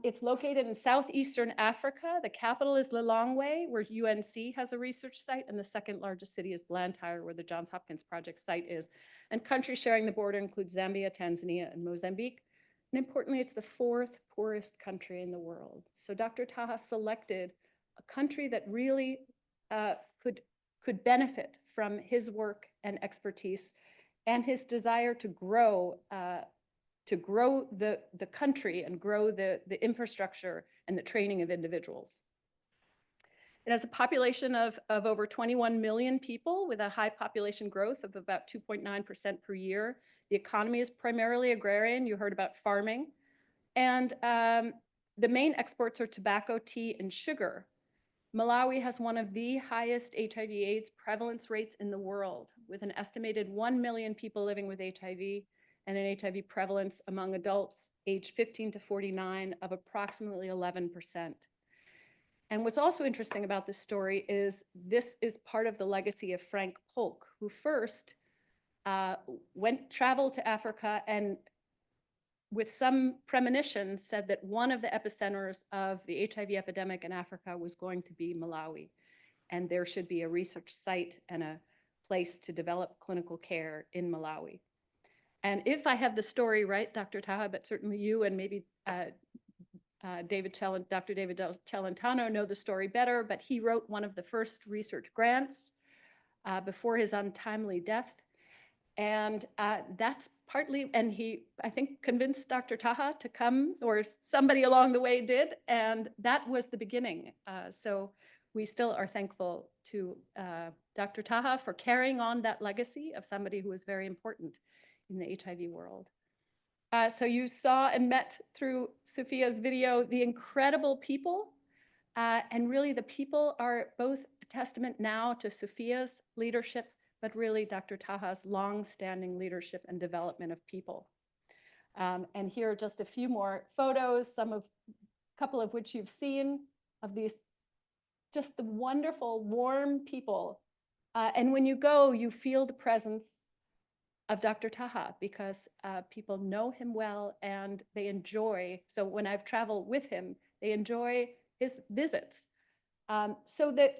It's located in southeastern Africa. The capital is Lilongwe, where UNC has a research site, and the second largest city is Blantyre, where the Johns Hopkins Project site is. And countries sharing the border include Zambia, Tanzania, and Mozambique. And importantly, it's the fourth poorest country in the world. So Dr. Taha selected a country that really could benefit from his work and expertise and his desire to grow the country and grow the infrastructure and the training of individuals. It has a population of over 21 million people with a high population growth of about 2.9% per year. The economy is primarily agrarian. You heard about farming. And the main exports are tobacco, tea, and sugar. Malawi has one of the highest HIV/AIDS prevalence rates in the world, with an estimated 1 million people living with HIV and an HIV prevalence among adults aged 15 to 49 of approximately 11%. And what's also interesting about this story is this is part of the legacy of Frank Polk, who first traveled to Africa and with some premonition said that one of the epicenters of the HIV epidemic in Africa was going to be Malawi. And there should be a research site and a place to develop clinical care in Malawi. And if I have the story right, Dr. Taha, but certainly you and maybe Dr. David Celentano know the story better, but he wrote one of the first research grants before his untimely death. And that's partly, and he, I think, convinced Dr. Taha to come, or somebody along the way did, and that was the beginning. So we still are thankful to Dr. Taha for carrying on that legacy of somebody who was very important in the HIV world. So you saw and met through Sophia's video the incredible people, and really the people are both a testament now to Sophia's leadership, but really Dr. Taha's long-standing leadership and development of people. And here are just a few more photos, a couple of which you've seen, of these just the wonderful, warm people. And when you go, you feel the presence of Dr. Taha because people know him well and they enjoy, so when I've traveled with him, they enjoy his visits. So the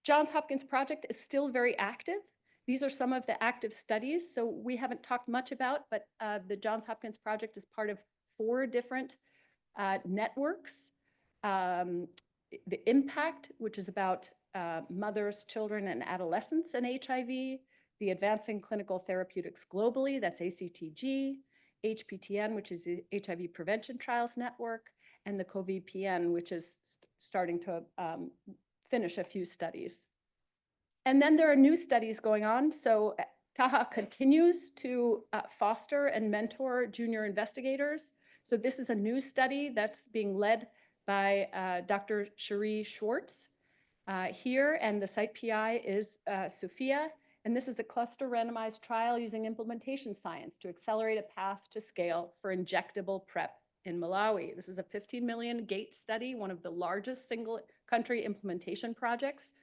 Johns Hopkins Project is still very active. These are some of the active studies, so we haven't talked much about, but the Johns Hopkins Project is part of 4 different networks. The Impact, which is about mothers, children, and adolescents and HIV. The Advancing Clinical Therapeutics Globally, that's ACTG. HPTN, which is the HIV Prevention Trials Network, and the COVPN, which is starting to finish a few studies. And then there are new studies going on. So Taha continues to foster and mentor junior investigators. So this is a new study that's being led by Dr. Cherie Schwartz here, and the site PI is Sophia. And this is a cluster randomized trial using implementation science to accelerate a path to scale for injectable PrEP in Malawi. This is a 15 million gate study, one of the largest single country implementation projects.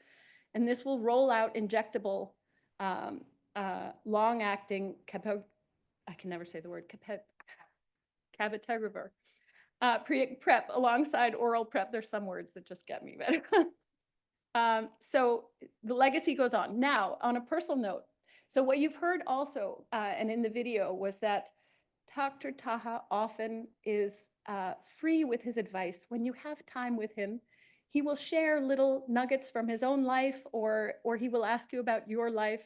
And this will roll out injectable long-acting I can never say the word cabotegravir PrEP alongside oral PrEP. There's some words that just get me, but so the legacy goes on. Now, on a personal note, so what you've heard also, and in the video, was that Dr. Taha often is free with his advice. When you have time with him, he will share little nuggets from his own life, or he will ask you about your life.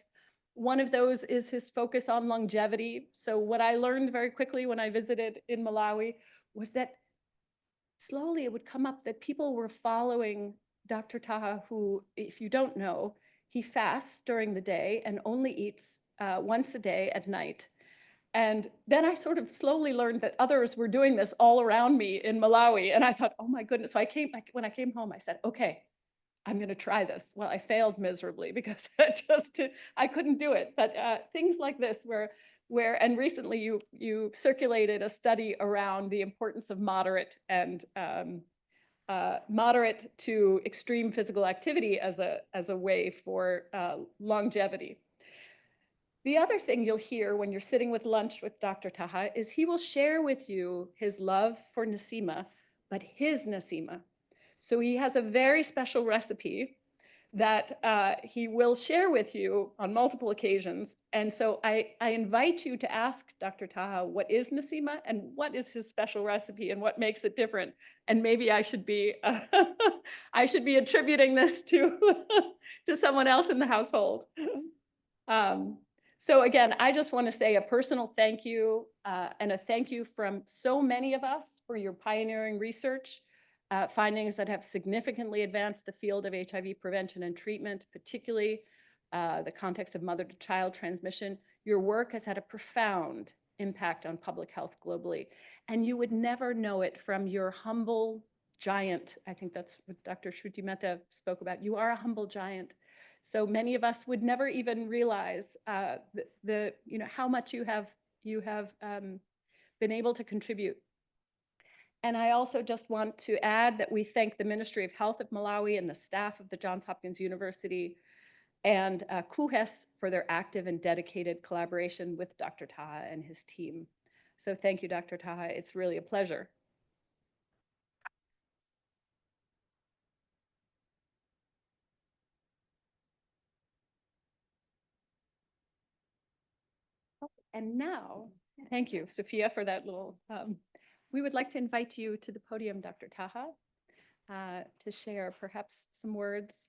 One of those is his focus on longevity. So what I learned very quickly when I visited in Malawi was that slowly it would come up that people were following Dr. Taha, who, if you don't know, he fasts during the day and only eats once a day at night. And then I sort of slowly learned that others were doing this all around me in Malawi. And I thought, oh my goodness. So when I came home, I said, okay, I'm going to try this. Well, I failed miserably because I couldn't do it. But things like this and recently you circulated a study around the importance of moderate and moderate to extreme physical activity as a way for longevity. The other thing you'll hear when you're sitting with lunch with Dr. Taha is he will share with you his love for Nasima, but his Nasima. So he has a very special recipe that he will share with you on multiple occasions. And so I invite you to ask Dr. Taha, what is Nasima and what is his special recipe and what makes it different? And maybe I should be attributing this to someone else in the household. So again, I just want to say a personal thank you and a thank you from so many of us for your pioneering research, findings that have significantly advanced the field of HIV prevention and treatment, particularly the context of mother-to-child transmission. Your work has had a profound impact on public health globally, and you would never know it from your humble giant. I think that's what Dr. Shruti Mehta spoke about. You are a humble giant. So many of us would never even realize how much you have been able to contribute. And I also just want to add that we thank the Ministry of Health of Malawi and the staff of the Johns Hopkins University and KUHES for their active and dedicated collaboration with Dr. Taha and his team. So thank you, Dr. Taha. It's really a pleasure. And now, thank you, Sophia, for that little, we would like to invite you to the podium, Dr. Taha, to share perhaps some words.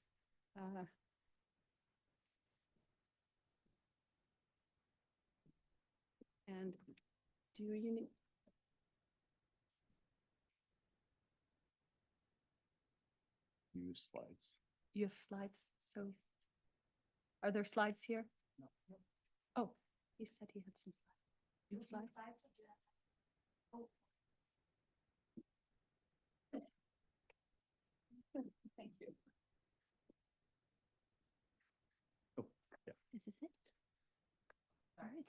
And do you need? Use slides. You have slides, so are there slides here? No. Oh, he said he had some slides. You have slides? Oh. Thank you. Oh, yeah. Is this it? All right.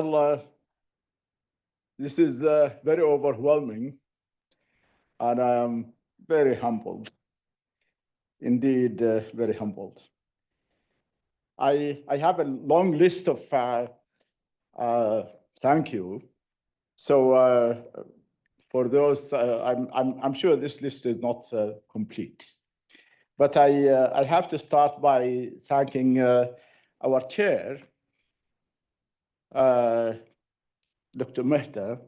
Well, this is very overwhelming, and I'm very humbled. Indeed, very humbled. I have a long list of thank you. So for those, I'm sure this list is not complete, but I have to start by thanking our chair, Dr. Mehta.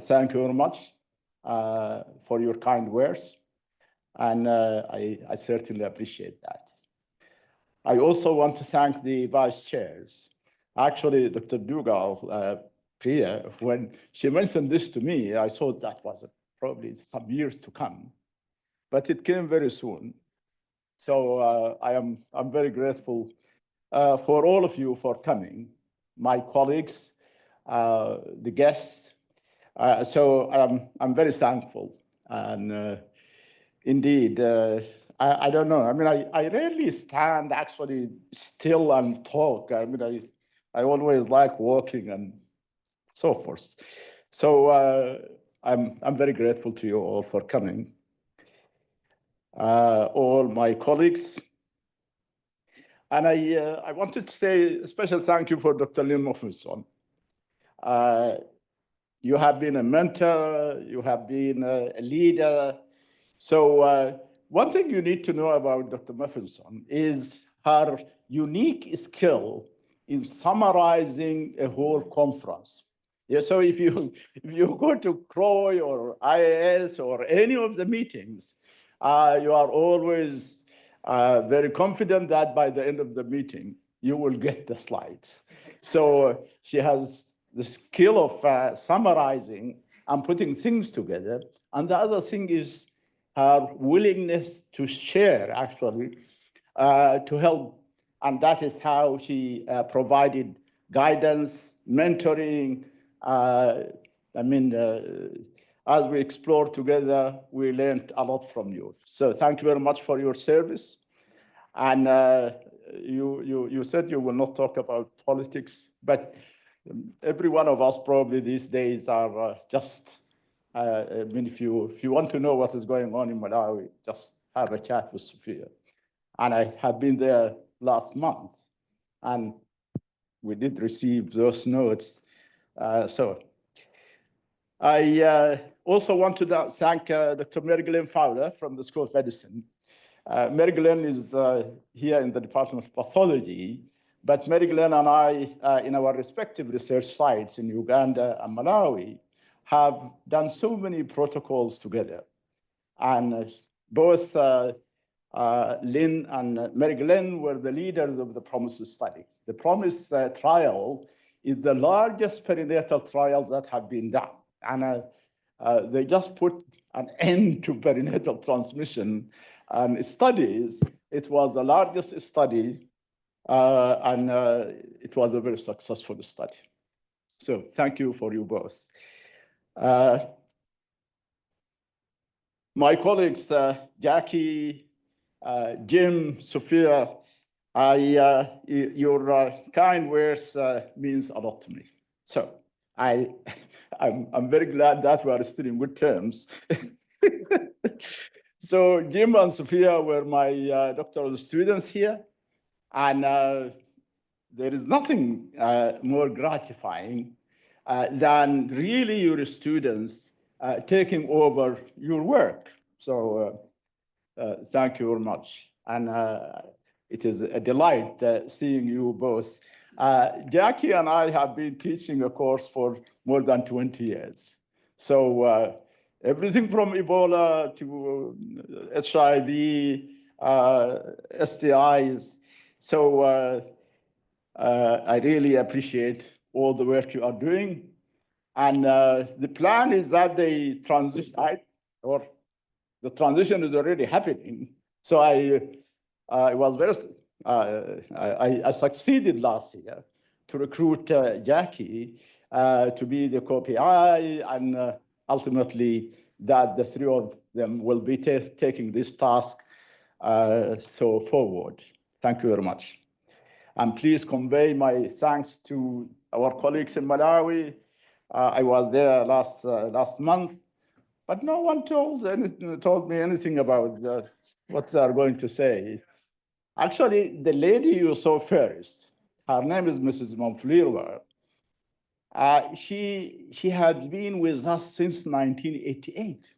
Thank you very much for your kind words, and I certainly appreciate that. I also want to thank the vice chairs, Actually, Dr. Dugal, Priya, when she mentioned this to me, I thought that was probably some years to come, but it came very soon. So I'm very grateful for all of you for coming, my colleagues, the guests. So I'm very thankful. And indeed, I don't know. I mean, I rarely stand actually still and talk. I mean, I always like walking and so forth. So I'm very grateful to you all for coming. All my colleagues. And I wanted to say a special thank you for Dr. Lynn Moffinson. You have been a mentor, you have been a leader. So one thing you need to know about Dr. Moffinson is her unique skill in summarizing a whole conference. Yeah, so if you go to CROI or IAS or any of the meetings, you are always very confident that by the end of the meeting, you will get the slides. So she has the skill of summarizing and putting things together. And the other thing is her willingness to share, actually, to help. And that is how she provided guidance, mentoring. As we explored together, we learned a lot from you. So thank you very much for your service. And you said you will not talk about politics, but every one of us probably these days are just, I mean, if you want to know what is going on in Malawi, just have a chat with Sophia. And I have been there last month, and we did receive those notes. So I also want to thank Dr. Mary Fowler from the School of Medicine. Mary is here in the Department of Pathology, but Mary and I, in our respective research sites in Uganda and Malawi, have done so many protocols together. And both Lynn and Mary were the leaders of the PROMISE study. The PROMISE trial is the largest perinatal trial that have been done. And they just put an end to perinatal transmission and studies. It was the largest study, and it was a very successful study. So thank you for you both. My colleagues, Jackie, Jim, Sophia, your kind words means a lot to me. So I'm very glad that we are still in good terms. So Jim and Sophia were my doctoral students here, and there is nothing more gratifying than really your students taking over your work. So thank you very much. And it is a delight seeing you both. Jackie and I have been teaching a course for more than 20 years. So everything from Ebola to HIV, STIs. So I really appreciate all the work you are doing. And the plan is that they transition, or the transition is already happening. So I was very, I succeeded last year to recruit Jackie to be the co-PI, and ultimately that the three of them will be taking this task so forward. Thank you very much. And please convey my thanks to our colleagues in Malawi. I was there last month, but no one told me anything about what they are going to say. Actually, the lady you saw first, her name is Mrs. Monflirwa. She had been with us since 1988.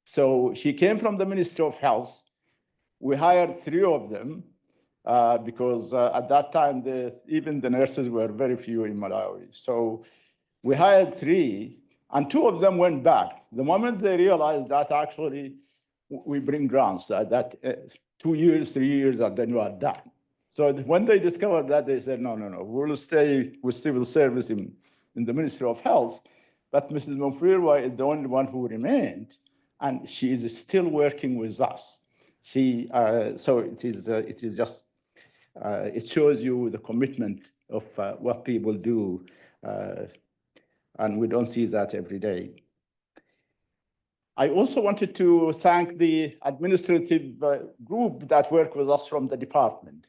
So she came from the Ministry of Health. We hired 3 of them because at that time, even the nurses were very few in Malawi. So we hired 3, and 2 of them went back. The moment they realized that actually we bring grants, that 2 years, 3 years, and then you are done. So when they discovered that, they said, no, we'll stay with civil service in the Ministry of Health. But Mrs. Mufirwa is the only one who remained, and she is still working with us. So it is just, it shows you the commitment of what people do, and we don't see that every day. I also wanted to thank the administrative group that worked with us from the department.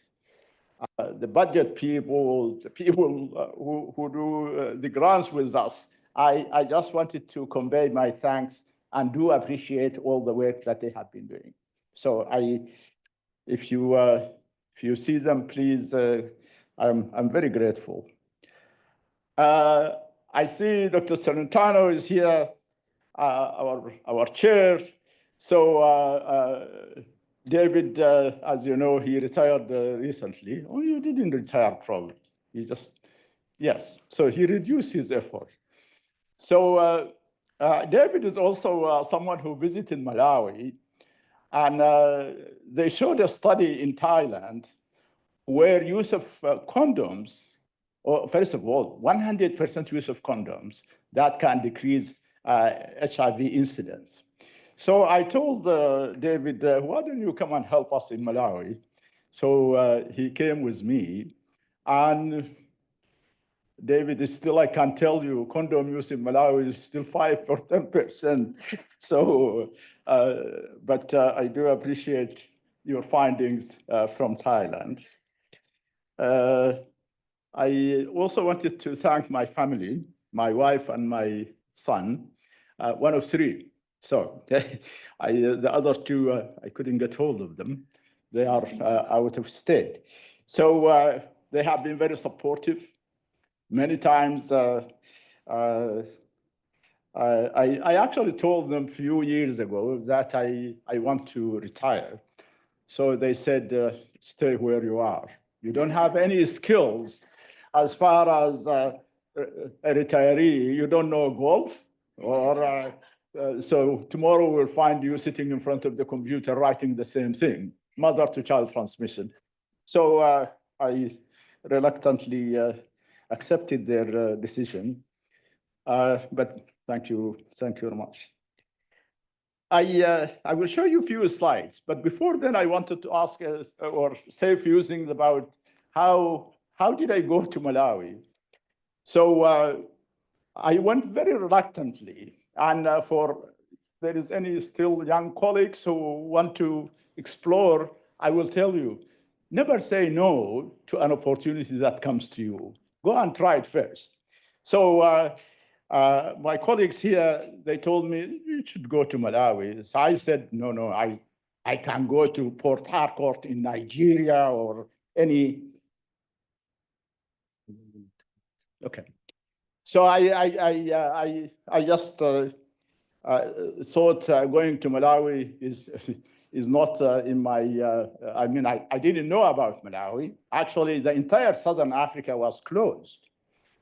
The budget people, the people who do the grants with us. I just wanted to convey my thanks and do appreciate all the work that they have been doing. So if you see them, please, I'm very grateful. I see Dr. Celentano is here, our chair. So David, as you know, he retired recently. Oh, you didn't retire, probably. He just, yes. So he reduced his effort. So David is also someone who visited Malawi, and they showed a study in Thailand where use of condoms, or first of all, 100% use of condoms, that can decrease HIV incidence. So I told David, why don't you come and help us in Malawi? So he came with me, and David is still, I can tell you, condom use in Malawi is still 5 or 10%. So, but I do appreciate your findings from Thailand. I also wanted to thank my family, my wife and my son, one of 3. So the other 2, I couldn't get hold of them. They are out of state. So they have been very supportive. Many times, I actually told them a few years ago that I want to retire. So they said, stay where you are. You don't have any skills as far as a retiree. You don't know golf, or so tomorrow we'll find you sitting in front of the computer writing the same thing, mother-to-child transmission. So I reluctantly accepted their decision, but thank you very much. I will show you a few slides, but before then, I wanted to ask or say a few things about how did I go to Malawi? So I went very reluctantly, and for there is any still young colleagues who want to explore, I will tell you, never say no to an opportunity that comes to you. Go and try it first. So my colleagues here, they told me, you should go to Malawi. So I said, no, I can go to Port Harcourt in Nigeria or any. Okay. So I just thought going to Malawi is not in my, I mean, I didn't know about Malawi. Actually, the entire Southern Africa was closed.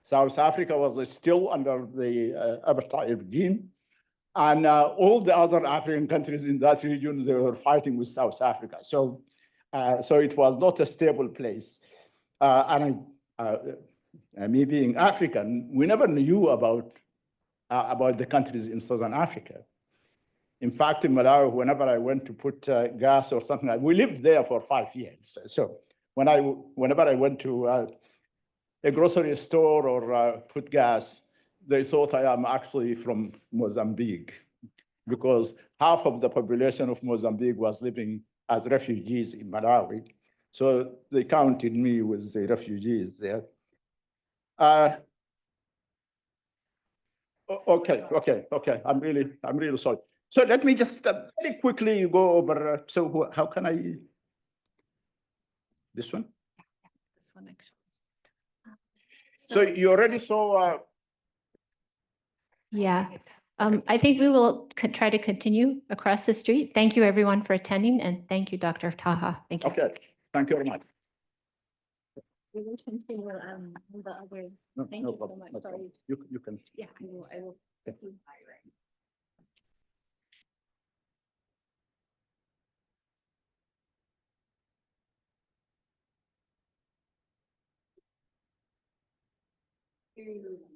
South Africa was still under the apartheid regime. And all the other African countries in that region, they were fighting with South Africa. So it was not a stable place. Me being African, we never knew about the countries in Southern Africa. In fact, in Malawi, whenever I went to put gas or something, we lived there for 5 years. So whenever I went to a grocery store or put gas, they thought I am actually from Mozambique, because half of the population of Mozambique was living as refugees in Malawi. So they counted me with the refugees there. Okay. I'm really sorry. So let me just very quickly go over. So how can I? This one? This one, actually. So you already saw. Yeah. I think we will try to continue across the street. Thank you, everyone, for attending, and thank you, Dr. Taha. Thank you. Okay. Thank you very much. We will continue the other. Thank No you so problem, much. no Sorry. problem. You can. Yeah, I will. Okay. Thank you. to